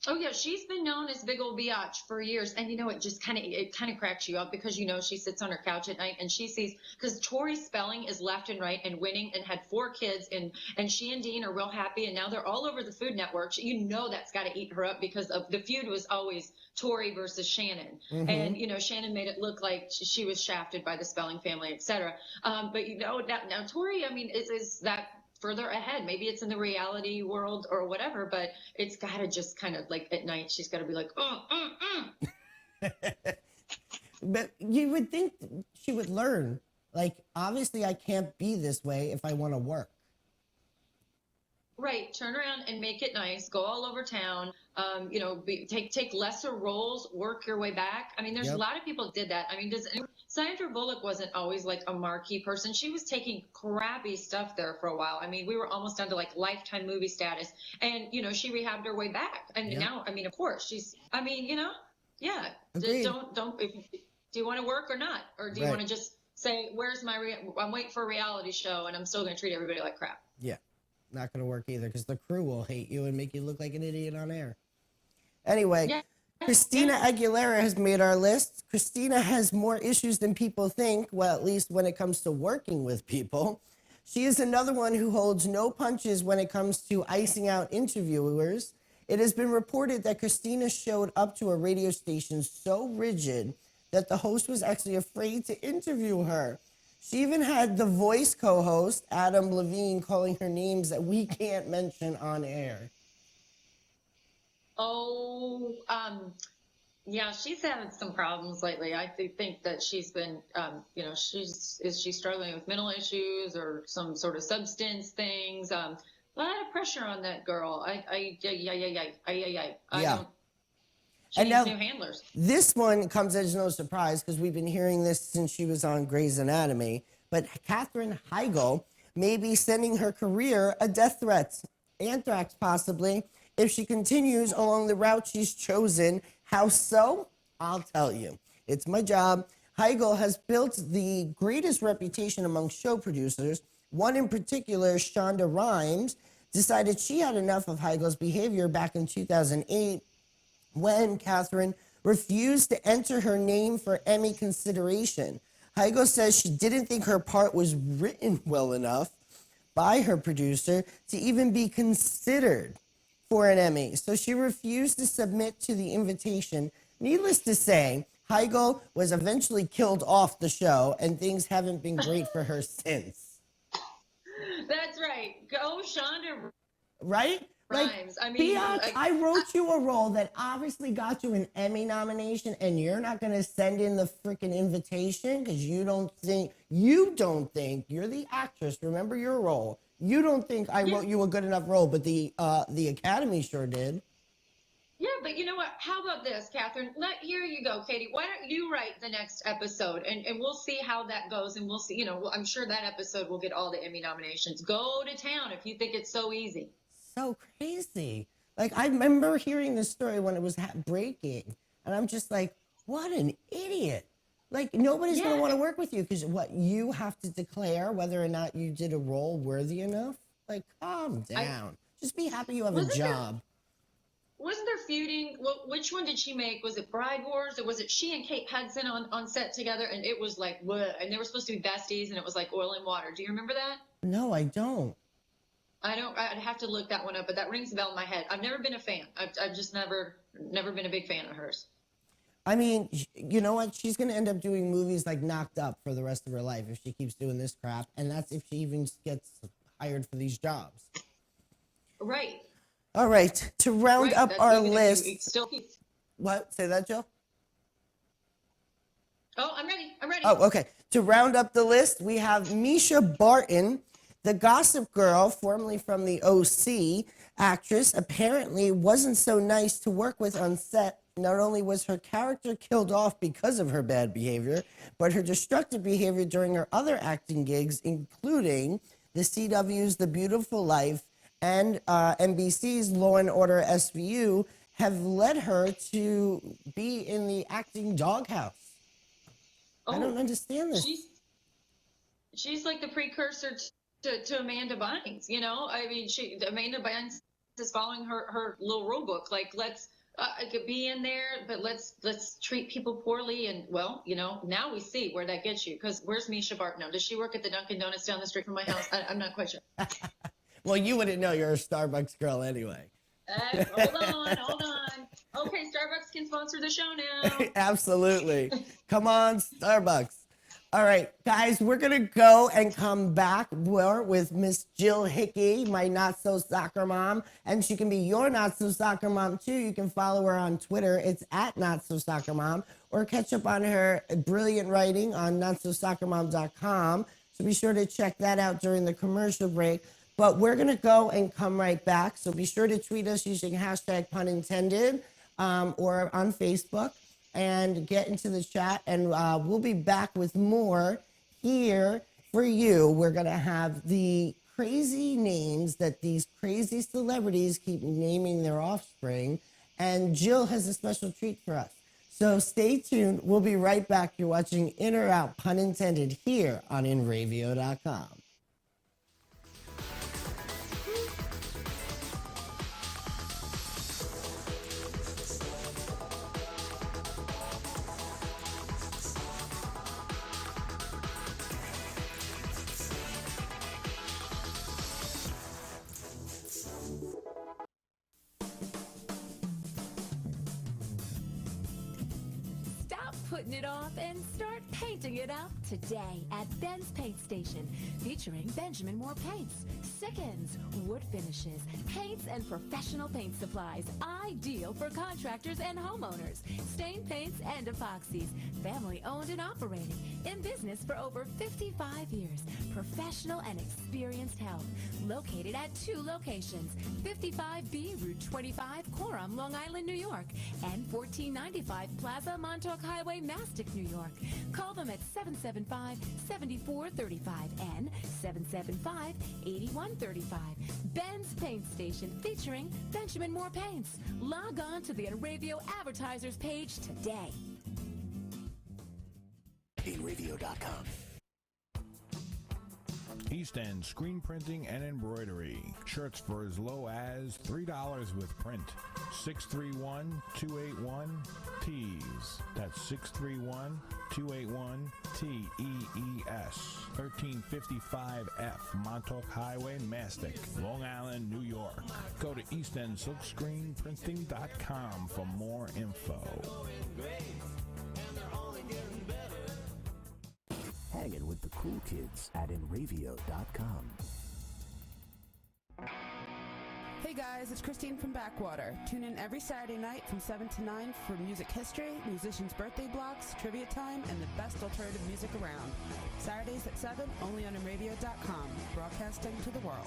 Speaker 6: Oh yeah, she's been known as big old biatch for years, and you know it kind of cracks you up because you know she sits on her couch at night and she sees because Tori Spelling is left and right and winning and had 4 kids and she and Dean are real happy and now they're all over the Food Network. You know that's got to eat her up because of the feud was always Tori versus Shannon, and you know Shannon made it look like she was shafted by the Spelling family, etc. But you know now Tori, I mean, is that further ahead? Maybe it's in the reality world or whatever, but it's got to just kind of like at night she's got to be like
Speaker 1: But you would think she would learn, like, obviously I can't be this way if I want to work.
Speaker 6: Right, turn around and make it nice, go all over town, you know, take lesser roles, work your way back. I mean, there's a lot of people did that. I mean, Sandra Bullock wasn't always like a marquee person. She was taking crappy stuff there for a while. I mean, we were almost down to like Lifetime movie status, and you know, she rehabbed her way back. And now, I mean, of course, she's. I mean, you know, yeah.
Speaker 1: Agreed.
Speaker 6: Don't. Do you want to work or not, or do you want to just say, "Where's my? I'm waiting for a reality show, and I'm still going to treat everybody like crap."
Speaker 1: Yeah. Not going to work either because the crew will hate you and make you look like an idiot on air. Anyway, Christina Aguilera has made our list. Christina has more issues than people think, well, at least when it comes to working with people. She is another one who holds no punches when it comes to icing out interviewers. It has been reported that Christina showed up to a radio station so rigid that the host was actually afraid to interview her. She even had the Voice co-host, Adam Levine, calling her names that we can't mention on air.
Speaker 6: Oh, yeah, she's having some problems lately. I think that she's been, you know, is she struggling with mental issues or some sort of substance things? A lot of pressure on that girl. She needs new handlers.
Speaker 1: This one comes as no surprise because we've been hearing this since she was on Grey's Anatomy. But Katherine Heigl may be sending her career a death threat, anthrax possibly, if she continues along the route she's chosen. How so? I'll tell you. It's my job. Heigl has built the greatest reputation among show producers. One in particular, Shonda Rhimes, decided she had enough of Heigl's behavior back in 2008 when Katherine refused to enter her name for Emmy consideration. Heigl says she didn't think her part was written well enough by her producer to even be considered for an Emmy, so she refused to submit to the invitation. Needless to say, Heigl was eventually killed off the show, and things haven't been great for her since.
Speaker 6: That's right. Go, Shonda.
Speaker 1: Right?
Speaker 6: Rhimes. I mean,
Speaker 1: I wrote you a role that obviously got you an Emmy nomination, and you're not going to send in the freaking invitation because you don't think you're the actress. Remember your role. You don't think I wrote you a good enough role, but the Academy sure did.
Speaker 6: Yeah, but you know what? How about this, Katherine? Here you go, Katie. Why don't you write the next episode, and we'll see how that goes, and we'll see. You know, I'm sure that episode will get all the Emmy nominations. Go to town if you think it's so easy.
Speaker 1: So crazy. Like, I remember hearing this story when it was breaking, and I'm just like, what an idiot. Like, nobody's going to want to work with you because what, you have to declare whether or not you did a role worthy enough? Like, calm down. Just be happy you have a job.
Speaker 6: Wasn't there feuding? Which one did she make? Was it Bride Wars, or was it she and Kate Hudson on set together? And it was like, what? And they were supposed to be besties, and it was like oil and water. Do you remember that? No,
Speaker 1: I don't.
Speaker 6: I'd have to look that one up, but that rings a bell in my head. I've never been a fan. I've just never been a big fan of hers.
Speaker 1: I mean, you know what? She's going to end up doing movies like Knocked Up for the rest of her life if she keeps doing this crap. And that's if she even gets hired for these jobs.
Speaker 6: Right.
Speaker 1: All right. To round up our list.
Speaker 6: Still
Speaker 1: What? Say that, Jill?
Speaker 6: Oh, I'm ready.
Speaker 1: Oh, okay. To round up the list, we have Misha Barton, the Gossip Girl, formerly from the OC actress, apparently wasn't so nice to work with on set. Not only was her character killed off because of her bad behavior, but her destructive behavior during her other acting gigs, including the CW's The Beautiful Life and NBC's Law and Order SVU, have led her to be in the acting doghouse. I don't understand this.
Speaker 6: She's like the precursor to Amanda Bynes, you know? I mean, Amanda Bynes is following her little rule book. Like, I could be in there, but let's treat people poorly. And well, you know, now we see where that gets you. Because where's Misha Barton now? Does she work at the Dunkin' Donuts down the street from my house? I'm not quite sure.
Speaker 1: Well, you wouldn't know. You're a Starbucks girl anyway.
Speaker 6: Hold on. Okay, Starbucks can sponsor the show now.
Speaker 1: Absolutely. Come on, Starbucks. All right, guys, we're going to go and come back more with Miss Jill Hickey, my Not-So-Soccer Mom. And she can be your Not-So-Soccer Mom, too. You can follow her on Twitter. It's at Not-So-Soccer-Mom. Or catch up on her brilliant writing on NotSoSoccerMom.com. So be sure to check that out during the commercial break. But we're going to go and come right back. So be sure to tweet us using hashtag pun intended or on Facebook. And get into the chat, and we'll be back with more here for you. We're going to have the crazy names that these crazy celebrities keep naming their offspring, and Jill has a special treat for us. So stay tuned. We'll be right back. You're watching In or Out, pun intended, here on InRavio.com.
Speaker 7: Putting it off and start painting it up today at Ben's Paint Station, featuring Benjamin Moore paints, Sickens, wood finishes, paints, and professional paint supplies, ideal for contractors and homeowners, stain paints and epoxies, family owned and operating, in business for over 55 years, professional and experienced help, located at 2 locations, 55B Route 25, Coram, Long Island, New York, and 1495 Plaza Montauk Highway, Mastic, New York. Call them at 775-7435 and 775-8135. Ben's Paint Station, featuring Benjamin Moore Paints. Log on to the InRavio advertisers page today.
Speaker 3: InRavio.com.
Speaker 2: East End Screen Printing and Embroidery. Shirts for as low as $3 with print. 631-281-TEES. That's 631-281-TEES. 1355F Montauk Highway, Mastic, Long Island, New York. Go to eastendsilkscreenprinting.com for more info.
Speaker 3: Hanging with the cool kids at InRavio.com.
Speaker 8: Hey guys, it's Christine from Backwater. Tune in every Saturday night from 7 to 9 for music history, musicians' birthday blocks, trivia time, and the best alternative music around. Saturdays at 7, only on InRavio.com, broadcasting to the world.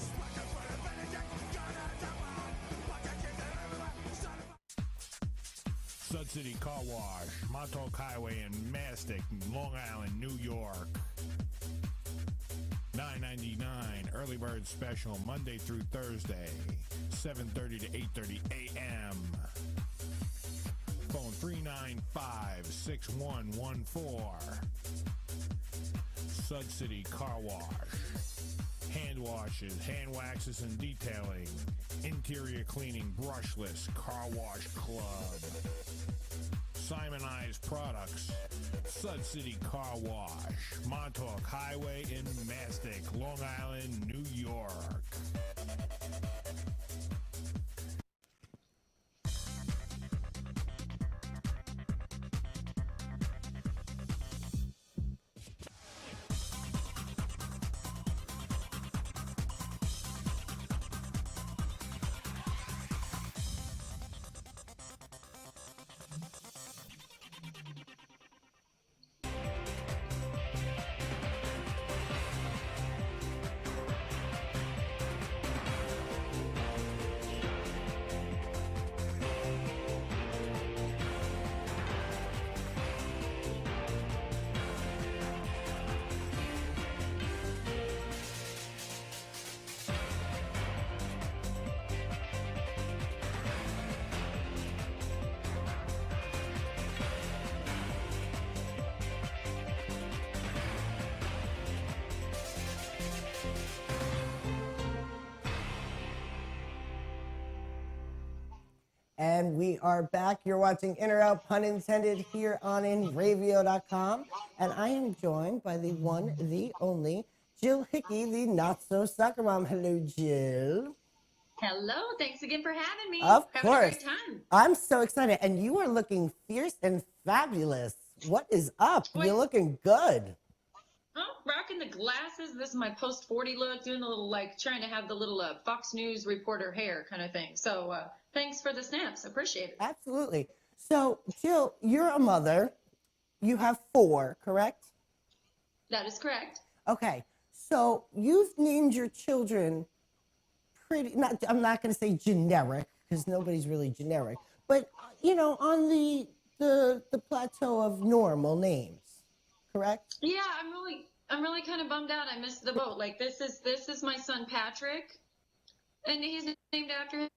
Speaker 2: Sud City Car Wash, Montauk Highway in Mastic, Long Island, New York. $9.99 early bird special Monday through Thursday, 7:30 to 8:30 a.m. Phone 395-6114. Sud City Car Wash. Hand washes, hand waxes, and detailing. Interior cleaning, brushless, car wash club. Simonized products. Sud City Car Wash. Montauk Highway in Mastic, Long Island, New York.
Speaker 1: And we are back. You're watching In or Out, pun intended, here on InRavio.com. And I am joined by the one, the only, Jill Hickey, the NotSoSoccerMom. Hello, Jill.
Speaker 6: Hello, thanks again for having me.
Speaker 1: Of
Speaker 6: Having a
Speaker 1: course.
Speaker 6: great time.
Speaker 1: I'm so excited. And you are looking fierce and fabulous. What is up?
Speaker 6: Wait.
Speaker 1: You're looking good.
Speaker 6: Oh, rocking the glasses. This is my post 40 look, doing the little, like, trying to have the little Fox News reporter hair kind of thing. So thanks for the snaps. Appreciate it.
Speaker 1: Absolutely. So, Jill, you're a mother. You have 4, correct?
Speaker 6: That is correct.
Speaker 1: Okay. So you've named your children I'm not going to say generic because nobody's really generic, but, on the plateau of normal names, correct?
Speaker 6: Yeah, I'm really kind of bummed out. I missed the boat. Like, this is my son Patrick, and he's named after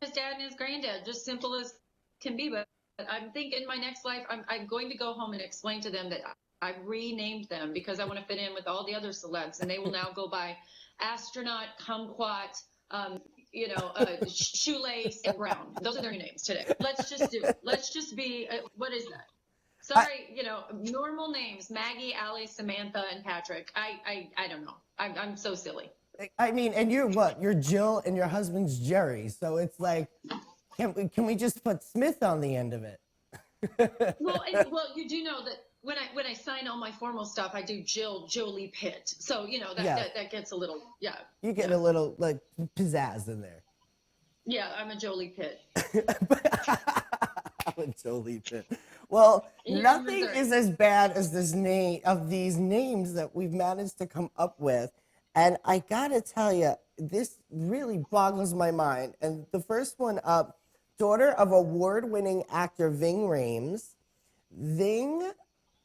Speaker 6: his dad and his granddad, just simple as can be. But I'm thinking in my next life, I'm going to go home and explain to them that I renamed them because I want to fit in with all the other celebs, and they will now go by astronaut, kumquat, shoelace, and brown. Those are their new names today. Let's just be, what is that? Sorry, normal names: Maggie, Allie, Samantha, and Patrick. I don't know. I'm so silly.
Speaker 1: I mean, and you're what? You're Jill, and your husband's Jerry. So it's like, can we just put Smith on the end of it?
Speaker 6: Well, you do know that when I sign all my formal stuff, I do Jolie Pitt. So that gets a little
Speaker 1: You get a little like pizzazz in there.
Speaker 6: Yeah, I'm a Jolie Pitt.
Speaker 1: I'm a Jolie Pitt. Well,
Speaker 6: Yeah,
Speaker 1: nothing
Speaker 6: Missouri.
Speaker 1: is as bad as these names that we've managed to come up with. And I gotta tell you, this really boggles my mind. And the first one up, daughter of award-winning actor Ving Rhames. Ving,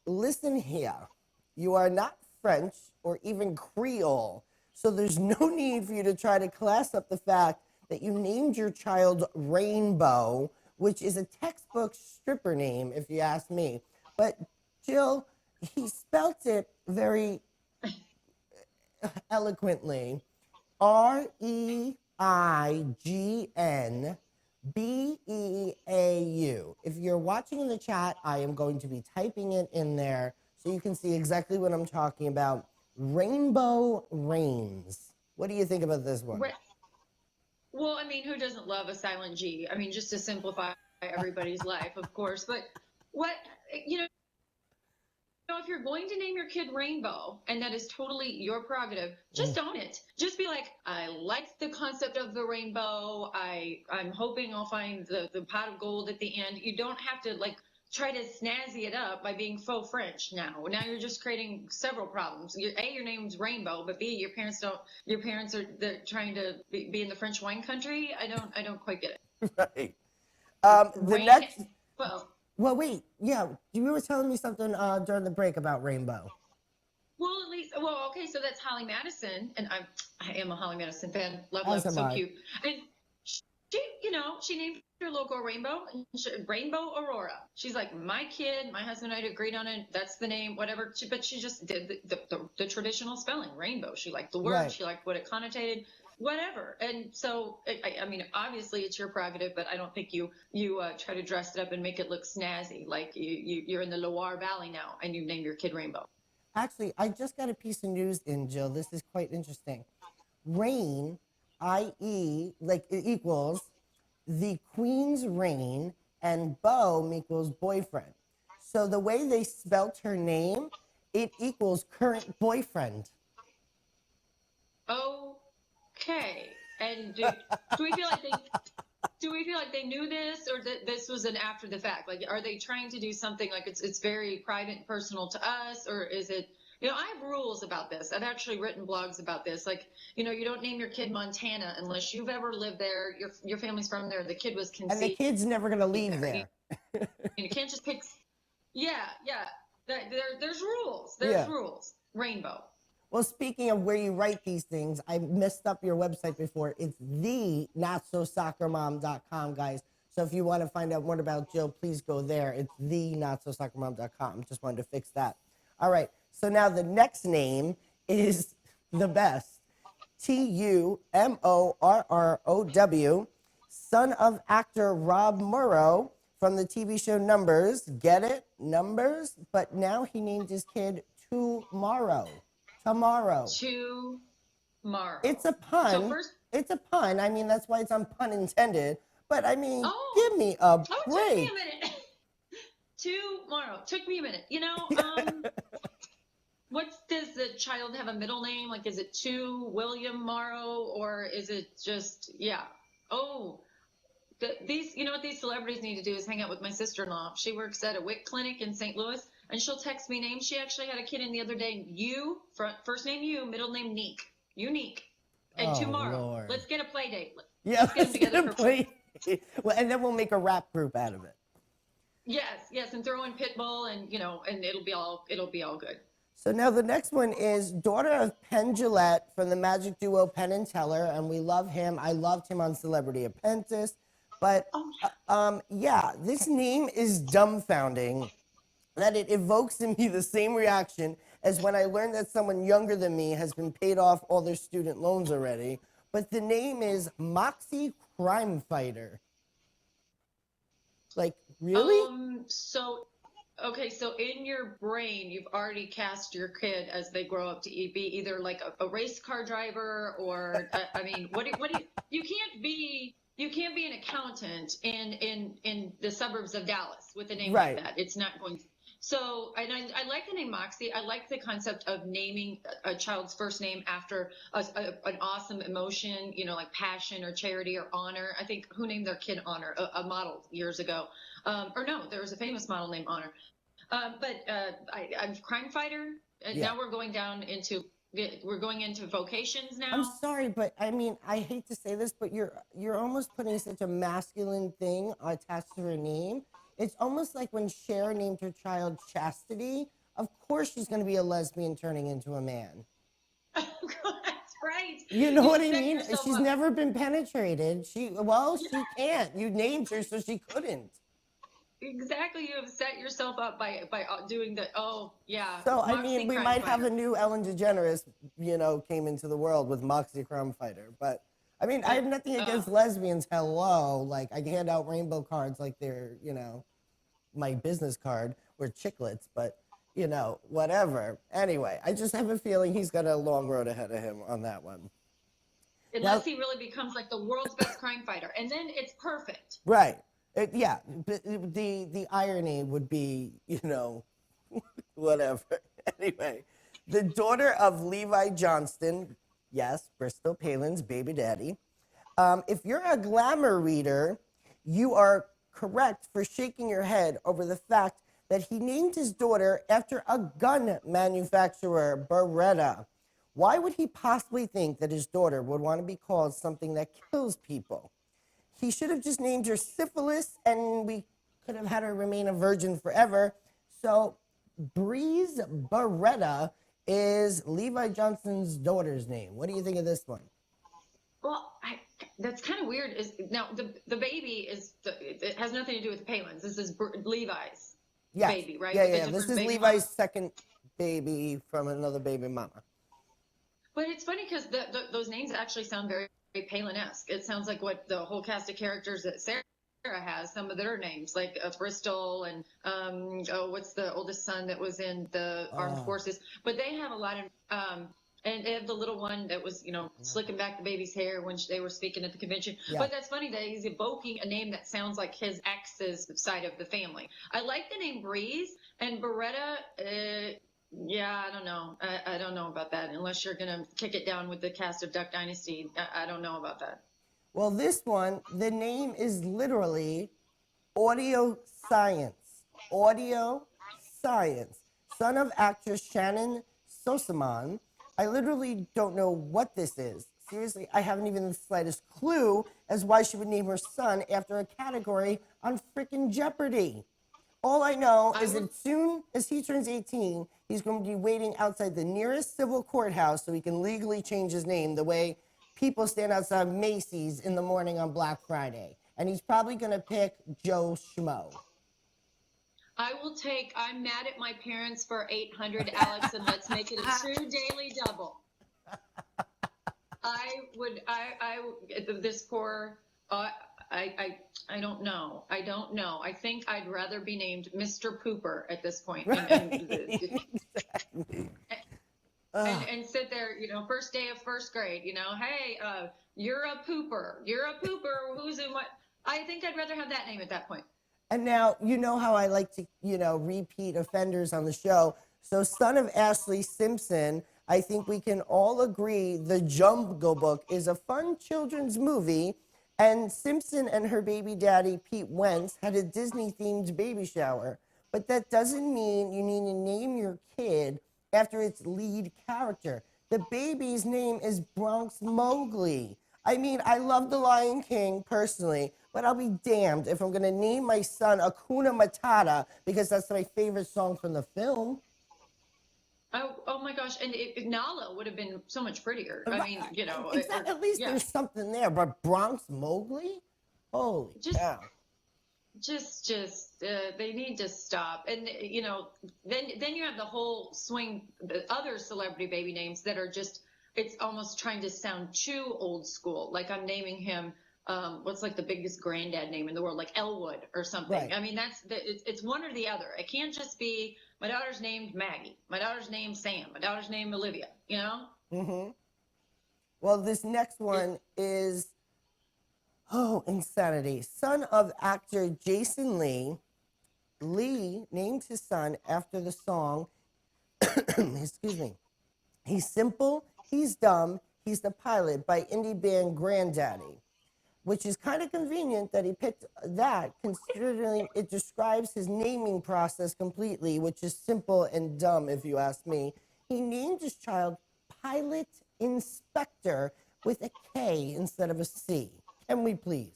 Speaker 1: listen here. You are not French or even Creole, so there's no need for you to try to class up the fact that you named your child Rainbow, which is a textbook stripper name, if you ask me. But Jill, he spelt it very eloquently. REIGNBEAU. If you're watching in the chat, I am going to be typing it in there so you can see exactly what I'm talking about. Rainbow Rhames. What do you think about this one?
Speaker 6: Well, I mean, who doesn't love a silent G? I mean, just to simplify everybody's life, of course. But if you're going to name your kid Rainbow, and that is totally your prerogative, just own it. Just be like, I like the concept of the rainbow. I'm hoping I'll find the pot of gold at the end. You don't have to try to snazzy it up by being faux French now. Now you're just creating several problems. Your name's Rainbow, but B, your parents are trying to be in the French wine country. I don't quite get it.
Speaker 1: Right. Well, wait. Yeah, you were telling me something during the break about Rainbow.
Speaker 6: Well, okay, so that's Holly Madison, and I am a Holly Madison fan. Love, so cute. And she named her logo Rainbow, Rainbow Aurora. She's like, my kid, my husband and I agreed on it. That's the name, whatever. But she just did the traditional spelling, Rainbow. She liked the word. Right. She liked what it connotated. Whatever. And so, I mean, obviously it's your prerogative, but I don't think you try to dress it up and make it look snazzy. Like you're in the Loire Valley now and you name your kid Rainbow.
Speaker 1: Actually, I just got a piece of news in, Jill. This is quite interesting. Reign, i.e., it equals the queen's reign, and beau equals boyfriend. So the way they spelt her name, it equals current boyfriend.
Speaker 6: Okay. And do we feel like they knew this, or that this was an after the fact? Like, are they trying to do something like it's very private and personal to us, or is it? I have rules about this. I've actually written blogs about this. Like, you don't name your kid Montana unless you've ever lived there. Your family's from there. The kid was conceived.
Speaker 1: And the kid's never gonna leave there.
Speaker 6: You can't just pick. Yeah. There's rules. There's rules. Rainbow.
Speaker 1: Well, speaking of where you write these things, I messed up your website before. It's the NotSoSoccerMom.com, guys. So if you want to find out more about Jill, please go there. It's the NotSoSoccerMom.com. Just wanted to fix that. All right. So now the next name is the best. TUMORROW. son of actor Rob Morrow from the TV show Numbers. Get it? Numbers? But now he named his kid Tomorrow. Tomorrow.
Speaker 6: Tomorrow.
Speaker 1: It's a pun.
Speaker 6: So first,
Speaker 1: it's a pun. I mean, that's why it's on pun intended. But I mean,
Speaker 6: oh,
Speaker 1: give me a
Speaker 6: it took
Speaker 1: break.
Speaker 6: me a minute. Tomorrow. Took me a minute. You know, does the child have a middle name? Like, is it William Morrow, or is it just, yeah. Oh, you know what these celebrities need to do is hang out with my sister-in-law. She works at a WIC clinic in St. Louis, and she'll text me names. She actually had a kid in the other day, first name you, middle name Neek. Unique. And tomorrow,
Speaker 1: Lord.
Speaker 6: let's get a play date.
Speaker 1: Yeah,
Speaker 6: let's get them together for
Speaker 1: play. Well, and then we'll make a rap group out of it.
Speaker 6: Yes, and throw in Pitbull, and and it'll be all good.
Speaker 1: So now the next one is daughter of Penn Jillette from the magic duo Penn and Teller, and we love him. I loved him on Celebrity Apprentice. But yeah, this name is dumbfounding that it evokes in me the same reaction as when I learned that someone younger than me has been paid off all their student loans already. But the name is Moxie Crime Fighter. Like, really?
Speaker 6: So in your brain, you've already cast your kid as they grow up to be either like a race car driver, or I mean, you can't be an accountant in the suburbs of Dallas with a name like that. It's not going to. So, and I like the name Moxie. I like the concept of naming a child's first name after an awesome emotion, like passion or charity or honor. I think who named their kid Honor? A model years ago. Or no, there was a famous model named Honor. But I'm crime fighter. Now we're going into vocations now.
Speaker 1: I'm sorry, but I mean, I hate to say this, but you're almost putting such a masculine thing attached to her name. It's almost like when Cher named her child Chastity. Of course she's going to be a lesbian turning into a man.
Speaker 6: That's right.
Speaker 1: You know what I mean?
Speaker 6: yourself
Speaker 1: She's
Speaker 6: up.
Speaker 1: never been penetrated. She can't. You named her so she couldn't.
Speaker 6: Exactly. You have set yourself up by doing the,
Speaker 1: So, I
Speaker 6: Moxie
Speaker 1: mean, we
Speaker 6: Crime
Speaker 1: might have
Speaker 6: Fighter.
Speaker 1: a new Ellen DeGeneres, came into the world with Moxie Crime Fighter. But, I mean, I have nothing against lesbians. Hello. Like, I hand out rainbow cards like they're, my business card or chiclets, but, whatever. Anyway, I just have a feeling he's got a long road ahead of him on that one.
Speaker 6: Unless he really becomes like the world's best crime fighter. And then it's perfect.
Speaker 1: Right. But the irony would be, whatever. Anyway, the daughter of Levi Johnston, yes, Bristol Palin's baby daddy. If you're a glamour reader, you are correct for shaking your head over the fact that he named his daughter after a gun manufacturer, Beretta. Why would he possibly think that his daughter would want to be called something that kills people? He should have just named her Syphilis, and we could have had her remain a virgin forever. So Breeze Beretta is Levi Johnston's daughter's name. What do you think of this one?
Speaker 6: Well, that's kind of weird. Now the baby it has nothing to do with the Palins. This is Levi's baby, right?
Speaker 1: Yeah. This is Levi's second baby from another baby mama.
Speaker 6: But it's funny because those names actually sound very Palin-esque. It sounds like what the whole cast of characters that Sarah has, some of their names, like Bristol and what's the oldest son that was in the armed forces. But they have a lot of and they have the little one that was, slicking back the baby's hair when they were speaking at the convention. Yeah. But that's funny that he's evoking a name that sounds like his ex's side of the family. I like the name Breeze, and Beretta, I don't know. I don't know about that. Unless you're going to kick it down with the cast of Duck Dynasty, I don't know about that.
Speaker 1: Well, this one, the name is literally Audio Science. Audio Science. Son of actress Shannon Sosamon. I literally don't know what this is. Seriously, I haven't even the slightest clue as why she would name her son after a category on frickin' Jeopardy. All I know is that as soon as he turns 18, he's going to be waiting outside the nearest civil courthouse so he can legally change his name the way people stand outside Macy's in the morning on Black Friday. And he's probably going to pick Joe Schmo.
Speaker 6: I'm mad at my parents for 800, Alex, and let's make it a true daily double. I don't know. I don't know. I think I'd rather be named Mr. Pooper at this point.
Speaker 1: Exactly.
Speaker 6: And sit there, first day of first grade, hey, you're a pooper. You're a pooper. Who's in what? I think I'd rather have that name at that point.
Speaker 1: And now, you know how I like to, repeat offenders on the show. So Son of Ashley Simpson, I think we can all agree The Jungle Book is a fun children's movie. And Simpson and her baby daddy, Pete Wentz, had a Disney-themed baby shower. But that doesn't mean you need to name your kid after its lead character. The baby's name is Bronx Mowgli. I mean, I love The Lion King personally, but I'll be damned if I'm going to name my son Hakuna Matata because that's my favorite song from the film.
Speaker 6: Oh my gosh. And Nala would have been so much prettier. I mean,
Speaker 1: Exactly. At least there's something there. But Bronx Mowgli? Holy cow.
Speaker 6: Just they need to stop. And then you have the whole swing, the other celebrity baby names that are just, it's almost trying to sound too old school. Like I'm naming him what's like the biggest granddad name in the world, like Elwood or something.
Speaker 1: Right.
Speaker 6: I mean, it's one or the other. It can't just be my daughter's named Maggie, my daughter's named Sam, my daughter's named Olivia,
Speaker 1: Mm-hmm. Well, this next one is insanity. Son of actor Jason Lee. Lee named his son after the song, excuse me, He's Simple, He's Dumb, He's the Pilot by indie band Granddaddy, which is kind of convenient that he picked that considering it describes his naming process completely, which is simple and dumb if you ask me. He named his child Pilot Inspector with a K instead of a C. Can we please?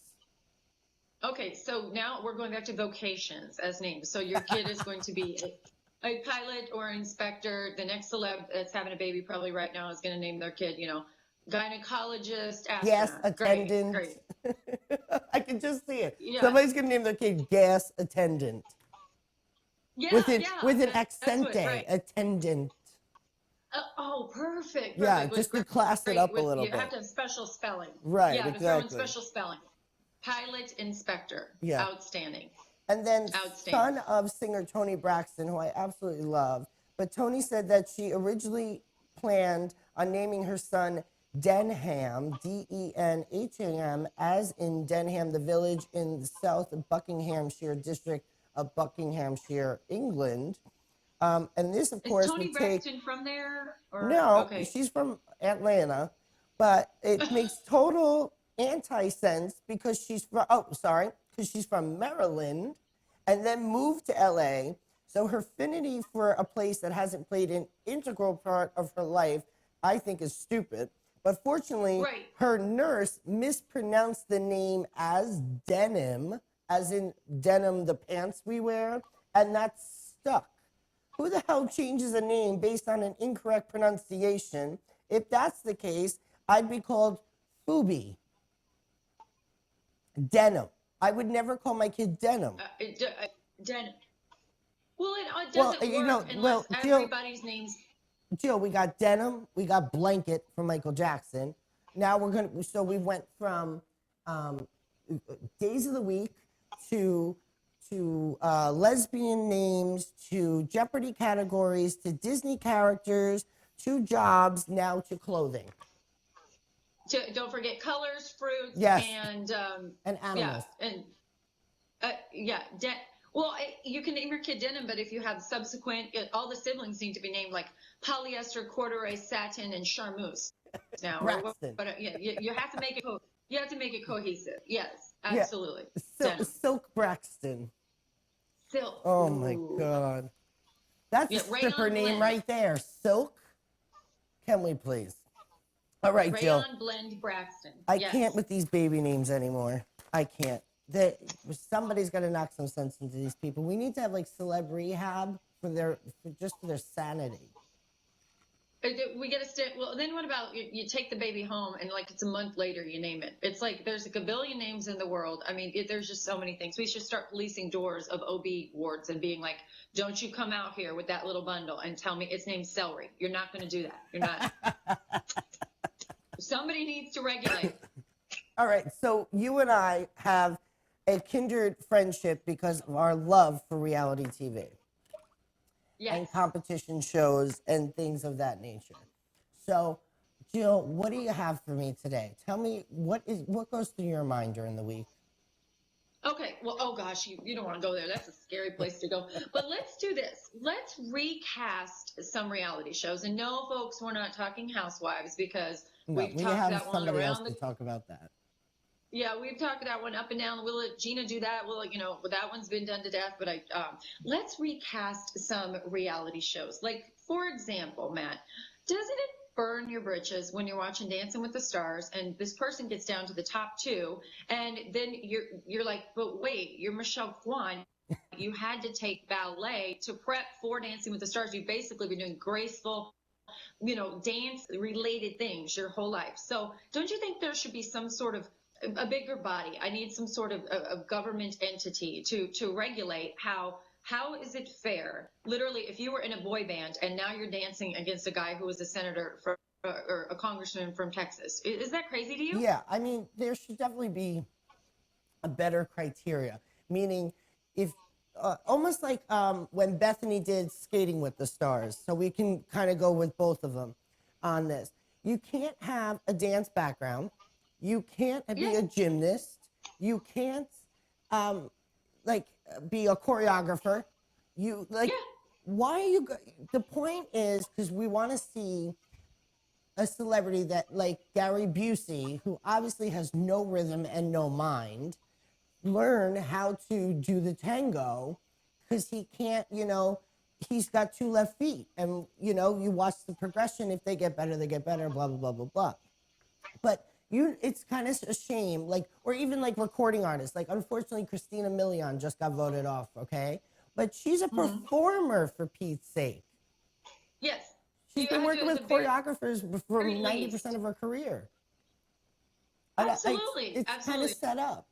Speaker 6: Okay, so now we're going back to vocations as names. So your kid is going to be a pilot or inspector. The next celeb that's having a baby probably right now is going to name their kid, gynecologist, astronaut.
Speaker 1: Gas attendant.
Speaker 6: Great.
Speaker 1: I can just see it.
Speaker 6: Yeah.
Speaker 1: Somebody's going to name their kid gas attendant.
Speaker 6: Yeah,
Speaker 1: with an
Speaker 6: that's
Speaker 1: accente,
Speaker 6: right.
Speaker 1: attendant.
Speaker 6: Perfect.
Speaker 1: Yeah,
Speaker 6: With
Speaker 1: just to class it up a little
Speaker 6: you
Speaker 1: bit.
Speaker 6: have to have special spelling.
Speaker 1: Right,
Speaker 6: Yeah,
Speaker 1: exactly.
Speaker 6: throw in special spelling. Pilot, inspector.
Speaker 1: Yeah.
Speaker 6: Outstanding.
Speaker 1: And then
Speaker 6: Outstanding.
Speaker 1: son of singer Toni Braxton, who I absolutely love. But Toni said that she originally planned on naming her son Denham, Denham, as in Denham, the village in the south of Buckinghamshire district of Buckinghamshire, England. And this, of course,
Speaker 6: Is Toni
Speaker 1: would take...
Speaker 6: Braxton from there? Or?
Speaker 1: No,
Speaker 6: Okay.
Speaker 1: she's from Atlanta, but it makes total anti-sense because she's from Maryland and then moved to LA. So her affinity for a place that hasn't played an integral part of her life, I think, is stupid. But fortunately,
Speaker 6: Right.
Speaker 1: her nurse mispronounced the name as denim, as in denim, the pants we wear, and that stuck. Who the hell changes a name based on an incorrect pronunciation? If that's the case, I'd be called Fubi. Denim. I would never call my kid Denim.
Speaker 6: Denim. Well, it doesn't work unless everybody's name's...
Speaker 1: Jill, we got Denim, we got Blanket from Michael Jackson. Now we went from days of the week to lesbian names, to Jeopardy categories, to Disney characters, to jobs, now to clothing.
Speaker 6: Don't forget colors, fruits,
Speaker 1: Yes.
Speaker 6: and
Speaker 1: animals.
Speaker 6: Well, you can name your kid Denim, but if you have subsequent, all the siblings need to be named like polyester, corduroy, satin, and charmeuse. Now,
Speaker 1: Braxton.
Speaker 6: you have to make it. You have to make it cohesive. Yes, absolutely.
Speaker 1: Yeah. Silk Braxton.
Speaker 6: Silk.
Speaker 1: Oh my God, that's a stripper name
Speaker 6: blend.
Speaker 1: right there. Silk. Can we please? All right, Jill.
Speaker 6: Rayon blend Braxton.
Speaker 1: I can't with these baby names anymore. I can't. Somebody's got to knock some sense into these people. We need to have like celeb rehab for their sanity.
Speaker 6: We get well, then what about you take the baby home and like it's a month later you name it? It's like there's a gabillion names in the world. I mean, there's just so many things. We should start policing doors of OB wards and being like, don't you come out here with that little bundle and tell me it's named celery. You're not going to do that. You're not. Somebody needs to regulate.
Speaker 1: All right, so you and I have a kindred friendship because of our love for reality TV and
Speaker 6: Yes.
Speaker 1: competition shows and things of that nature. So, Jill, what do you have for me today? Tell me what goes through your mind during the week?
Speaker 6: Okay, well, oh gosh, you don't want to go there. That's a scary place to go. But let's do this. Let's recast some reality shows. And no, folks, we're not talking Housewives because
Speaker 1: No,
Speaker 6: we've
Speaker 1: we
Speaker 6: talked
Speaker 1: have
Speaker 6: that one
Speaker 1: somebody else
Speaker 6: around
Speaker 1: to
Speaker 6: the.
Speaker 1: talk about that.
Speaker 6: Yeah, we've talked that one up and down. We'll let Gina do that. Well, that one's been done to death. But let's recast some reality shows. Like, for example, Matt, doesn't it burn your britches when you're watching Dancing with the Stars and this person gets down to the top two, and then you're like, but wait, you're Michelle Kwan. You had to take ballet to prep for Dancing with the Stars. You've basically been doing graceful, dance related things your whole life. So don't you think there should be some sort of a bigger body? I need some sort of a government entity to regulate how is it fair? Literally, if you were in a boy band and now you're dancing against a guy who was a senator or a congressman from Texas, is that crazy to you?
Speaker 1: Yeah, I mean, there should definitely be a better criteria, meaning if almost like when Bethany did Skating with the Stars, so we can kind of go with both of them on this. You can't have a dance background. You can't be a gymnast. You can't be a choreographer. Why are you? The point is because we want to see a celebrity that, like Gary Busey, who obviously has no rhythm and no mind, learn how to do the tango because he can't. He's got two left feet, and you watch the progression. If they get better, they get better. Blah blah blah blah blah. But it's kind of a shame, or even recording artists. Unfortunately, Christina Milian just got voted off, okay? But she's a performer, for Pete's sake.
Speaker 6: Yes.
Speaker 1: She's been working with choreographers for 90% of her career.
Speaker 6: Absolutely.
Speaker 1: It's kind of set up.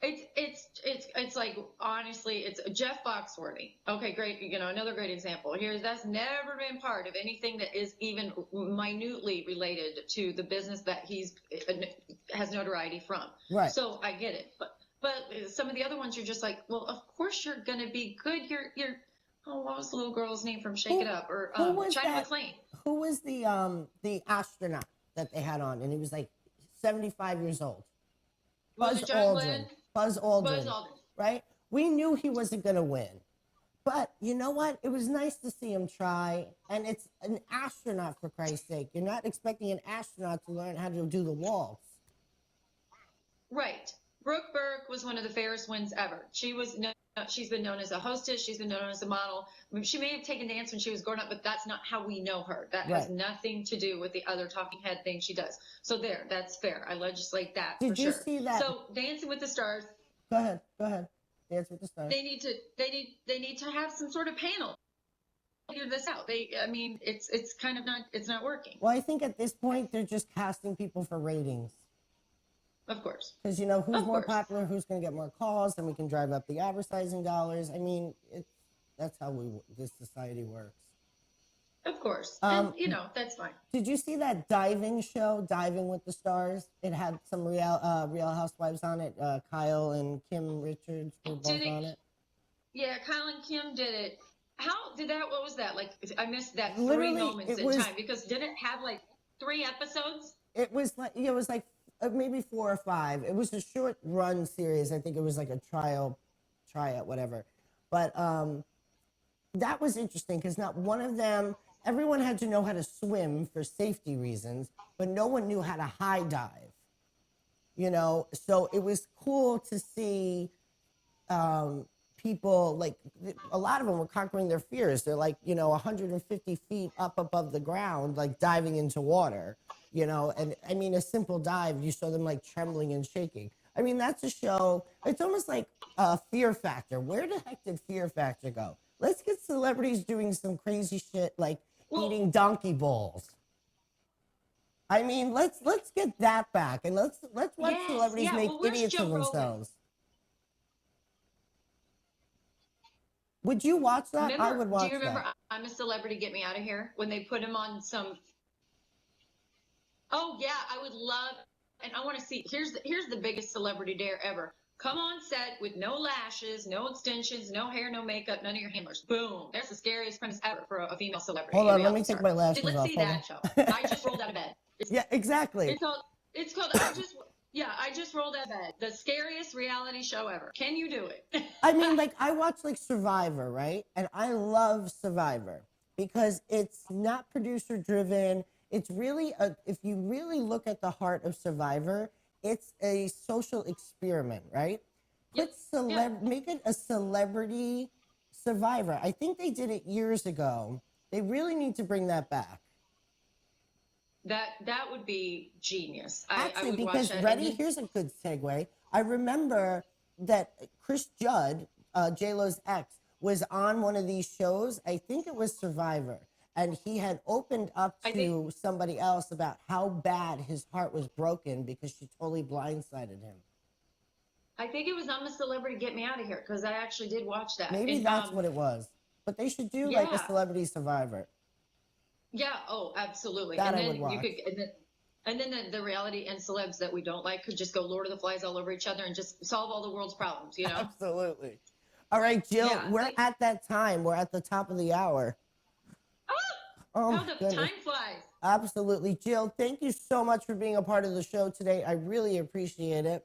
Speaker 6: It's like, honestly, it's Jeff Foxworthy. Okay, great. Another great example. That's never been part of anything that is even minutely related to the business that he's has notoriety from.
Speaker 1: Right.
Speaker 6: So I get it. But some of the other ones, you're just like, well, of course you're going to be good. What was the little girl's name from Shake It Up? Or China McClain.
Speaker 1: Who was the astronaut that they had on? And he was 75 years old.
Speaker 6: Was it John Glenn?
Speaker 1: Buzz Aldrin, right? We knew he wasn't going to win. But you know what? It was nice to see him try. And it's an astronaut, for Christ's sake. You're not expecting an astronaut to learn how to do the waltz.
Speaker 6: Right. Brooke Burke was one of the fairest wins ever. She's been known as a hostess. She's been known as a model. I mean, she may have taken dance when she was growing up, but that's not how we know her. That has nothing to do with the other talking head thing she does. So that's fair. I legislate that.
Speaker 1: Did you see that?
Speaker 6: So Dancing with the Stars.
Speaker 1: Go ahead. Dance with the Stars.
Speaker 6: They need to have some sort of panel. Figure this out. It's kind of it's not working.
Speaker 1: Well, I think at this point they're just casting people for ratings.
Speaker 6: Of course.
Speaker 1: Because, who's more popular, who's going to get more calls, and we can drive up the advertising dollars. I mean, that's how this society works.
Speaker 6: Of course. That's fine.
Speaker 1: Did you see that diving show, Diving with the Stars? It had some Real Housewives on it. Kyle and Kim Richards were both on it.
Speaker 6: Yeah, Kyle and Kim did it. How did that? What was that? I missed that
Speaker 1: Literally,
Speaker 6: 3 moments in time because did it have 3 episodes?
Speaker 1: It was maybe 4 or 5. It was a short run series. I think it was a tryout, whatever. But that was interesting because not one of them, everyone had to know how to swim for safety reasons, but no one knew how to high dive. So it was cool to see people, a lot of them were conquering their fears. They're 150 feet up above the ground, diving into water. And I mean, a simple dive, you saw them trembling and shaking. I mean, that's a show. It's almost like Fear Factor. Where the heck did Fear Factor go? Let's get celebrities doing some crazy shit eating donkey balls. I mean, let's get that back, and let's watch celebrities make idiots of themselves. Would you watch that? I would watch that.
Speaker 6: Do you remember I'm a Celebrity, Get Me Out of Here? When they put him on some... Oh, yeah, I would love And I want to see, here's the biggest celebrity dare ever. Come on set with no lashes, no extensions, no hair, no makeup, none of your handlers. Boom. That's the scariest premise ever for a female celebrity.
Speaker 1: Hold on, let me
Speaker 6: reality
Speaker 1: take
Speaker 6: star.
Speaker 1: my lashes
Speaker 6: Let's
Speaker 1: off.
Speaker 6: see
Speaker 1: Hold
Speaker 6: that
Speaker 1: on.
Speaker 6: show. I just rolled out of bed.
Speaker 1: Yeah, exactly.
Speaker 6: It's called I just rolled out of bed. The scariest reality show ever. Can you do it?
Speaker 1: I mean, like, I watch like Survivor, right? And I love Survivor because it's not producer driven. It's really if you really look at the heart of Survivor, it's a social experiment, right? Make it a celebrity Survivor. I think they did it years ago. They really need to bring that back.
Speaker 6: That would be genius.
Speaker 1: Actually,
Speaker 6: I would
Speaker 1: because
Speaker 6: watch that.
Speaker 1: ready, here's a good segue. I remember that Chris Judd, J-Lo's ex, was on one of these shows. I think it was Survivor. And he had opened up to somebody else about how bad his heart was broken because she totally blindsided him.
Speaker 6: I think it was I'm a Celebrity, Get Me Out of Here, because I actually did watch that.
Speaker 1: Maybe that's what it was. But they should do like a celebrity Survivor.
Speaker 6: Yeah, oh, absolutely.
Speaker 1: That
Speaker 6: and
Speaker 1: I
Speaker 6: then
Speaker 1: would watch.
Speaker 6: And then the reality and celebs that we don't like could just go Lord of the Flies all over each other and just solve all the world's problems, you know?
Speaker 1: Absolutely. All right, Jill, we're at that time. We're at the top of the hour.
Speaker 6: Oh, how the time flies.
Speaker 1: Absolutely. Jill, thank you so much for being a part of the show today. I really appreciate it.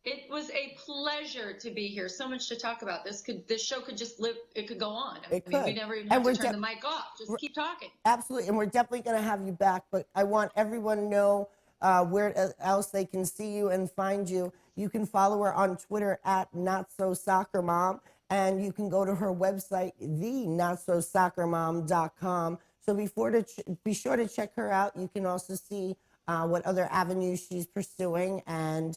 Speaker 6: It was a pleasure to be here. So much to talk about. This show could just live. It could go on.
Speaker 1: We
Speaker 6: never even have to turn the mic off. Just keep talking.
Speaker 1: Absolutely, and we're definitely going to have you back. But I want everyone to know where else they can see you and find you. You can follow her on Twitter at NotSoSoccerMom, and you can go to her website, the.NotSoSoccerMom.com. So be sure to check her out. You can also see what other avenues she's pursuing, and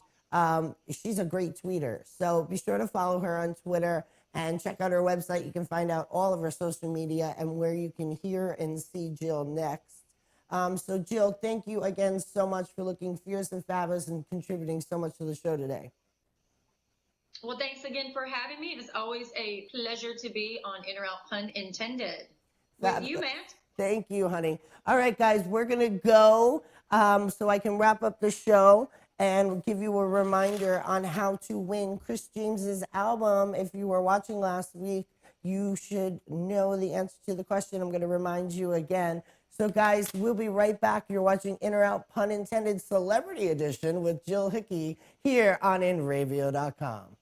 Speaker 1: she's a great tweeter. So be sure to follow her on Twitter and check out her website. You can find out all of her social media and where you can hear and see Jill next. So Jill, thank you again so much for looking fierce and fabulous and contributing so much to the show today.
Speaker 6: Well, thanks again for having me. It's always a pleasure to be on In or Out, pun intended. With you, Matt.
Speaker 1: Thank you, honey. All right, guys, we're going to go so I can wrap up the show and give you a reminder on how to win Chris James's album. If you were watching last week, you should know the answer to the question. I'm going to remind you again. So, guys, we'll be right back. You're watching In or Out, pun intended, Celebrity Edition with Jill Hickey here on InRavio.com.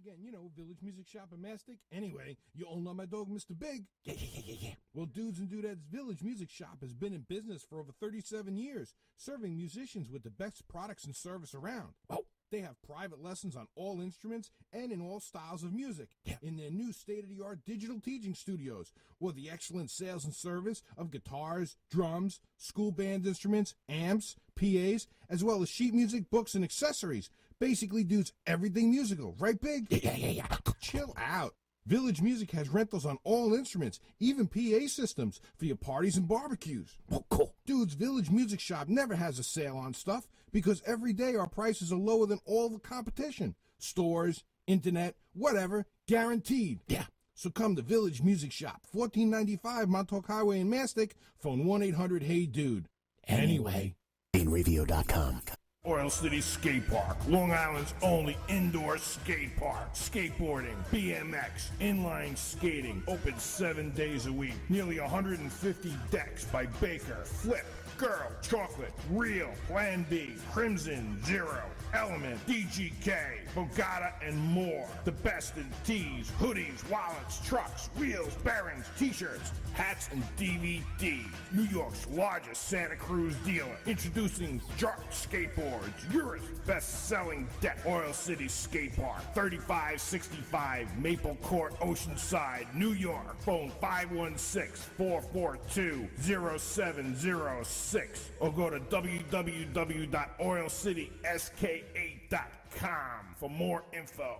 Speaker 2: Again, you know, Village Music Shop in Mastic. Anyway, you all know my dog, Mr. Big. Yeah. Well, Dudes and Dudettes Village Music Shop has been in business for over 37 years, serving musicians with the best products and service around. Oh, they have private lessons on all instruments and in all styles of music in their new state-of-the-art digital teaching studios, with the excellent sales and service of guitars, drums, school band instruments, amps, PAs, as well as sheet music, books, and accessories. Basically, dudes, everything musical, right, Big? Yeah. Chill out. Village Music has rentals on all instruments, even PA systems for your parties and barbecues. Oh, cool. Dudes, Village Music Shop never has a sale on stuff because every day our prices are lower than all the competition. Stores, internet, whatever, guaranteed. Yeah. So come to Village Music Shop, 1495 Montauk Highway in Mastic, phone 1-800-HEY-DUDE. Anyway.
Speaker 3: InRavio.com.
Speaker 2: Oil City Skate Park, Long Island's only indoor skate park. Skateboarding, BMX, inline skating, open 7 days a week. Nearly 150 decks by Baker, Flip, Girl, Chocolate, Real, Plan B, Crimson, Zero, Element, DGK, Bogata, and more. The best in tees, hoodies, wallets, trucks, wheels, bearings, t-shirts, hats, and DVD. New York's largest Santa Cruz dealer. Introducing Jark Skateboards, Europe's best-selling deck. Oil City Skate Park, 3565 Maple Court, Oceanside, New York. Phone 516-442-0706 or go to www.oilcityska8.com for more info.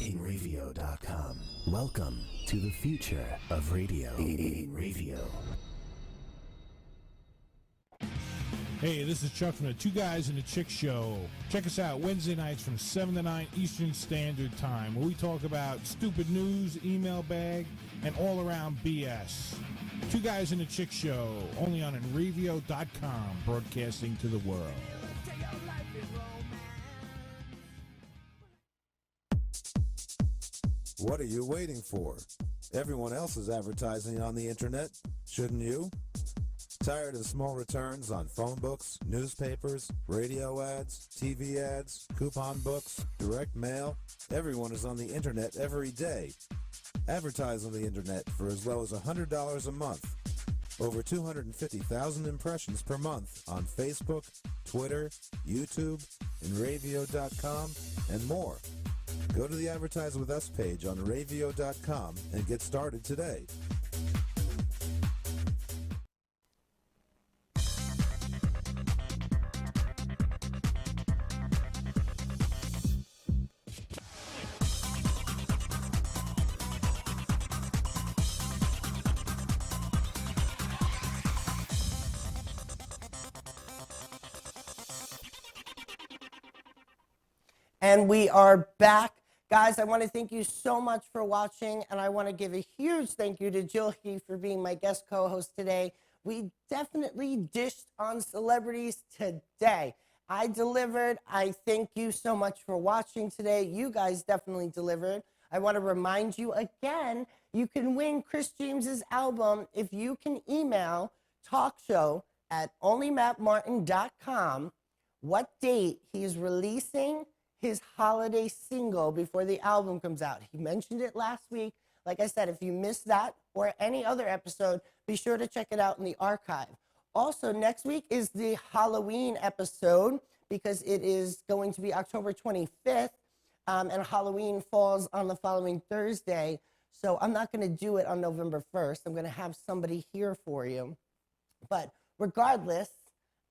Speaker 3: InRavio.com. Welcome to the future of radio. In radio.
Speaker 2: Hey, this is Chuck from the Two Guys and the Chick Show. Check us out Wednesday nights from 7 to 9 Eastern Standard Time, where we talk about stupid news, email bag, and all-around BS. Two Guys and the Chick Show, only on InRavio.com, broadcasting to the world.
Speaker 5: What are you waiting for? Everyone else is advertising on the internet. Shouldn't you? Tired of small returns on phone books, newspapers, radio ads, TV ads, coupon books, direct mail? Everyone is on the internet every day. Advertise on the internet for as low as $100 a month. Over 250,000 impressions per month on Facebook, Twitter, YouTube, InRavio.com, and more. Go to the Advertise With Us page on Ravio.com and get started today.
Speaker 1: And we are back. Guys, I want to thank you so much for watching, and I want to give a huge thank you to Jill Hickey for being my guest co-host today. We definitely dished on celebrities today. I delivered. I thank you so much for watching today. You guys definitely delivered. I want to remind you again, you can win Chris James's album if you can email talkshow@onlymattmartin.com what date he is releasing his holiday single before the album comes out. He mentioned it last week. Like I said, if you missed that or any other episode, be sure to check it out in the archive. Also, next week is the Halloween episode because it is going to be October 25th, and Halloween falls on the following Thursday. So I'm not going to do it on November 1st. I'm going to have somebody here for you. But regardless,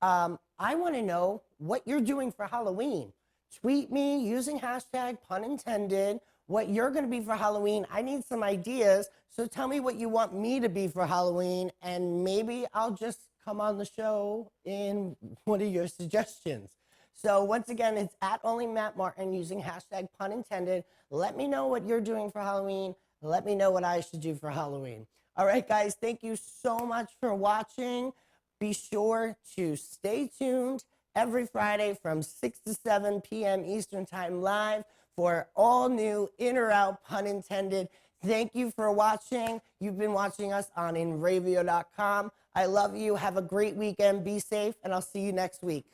Speaker 1: I want to know what you're doing for Halloween. Tweet me using hashtag pun intended what you're going to be for Halloween. I need some ideas. So tell me what you want me to be for Halloween, and maybe I'll just come on the show in one of your suggestions. So once again, it's at Only Matt Martin using hashtag pun intended. Let me know what you're doing for Halloween. Let me know what I should do for Halloween. All right, guys, thank you so much for watching. Be sure to stay tuned every Friday from 6 to 7 p.m. Eastern Time live for all new In or Out, pun intended. Thank you for watching. You've been watching us on InRavio.com. I love you. Have a great weekend. Be safe, and I'll see you next week.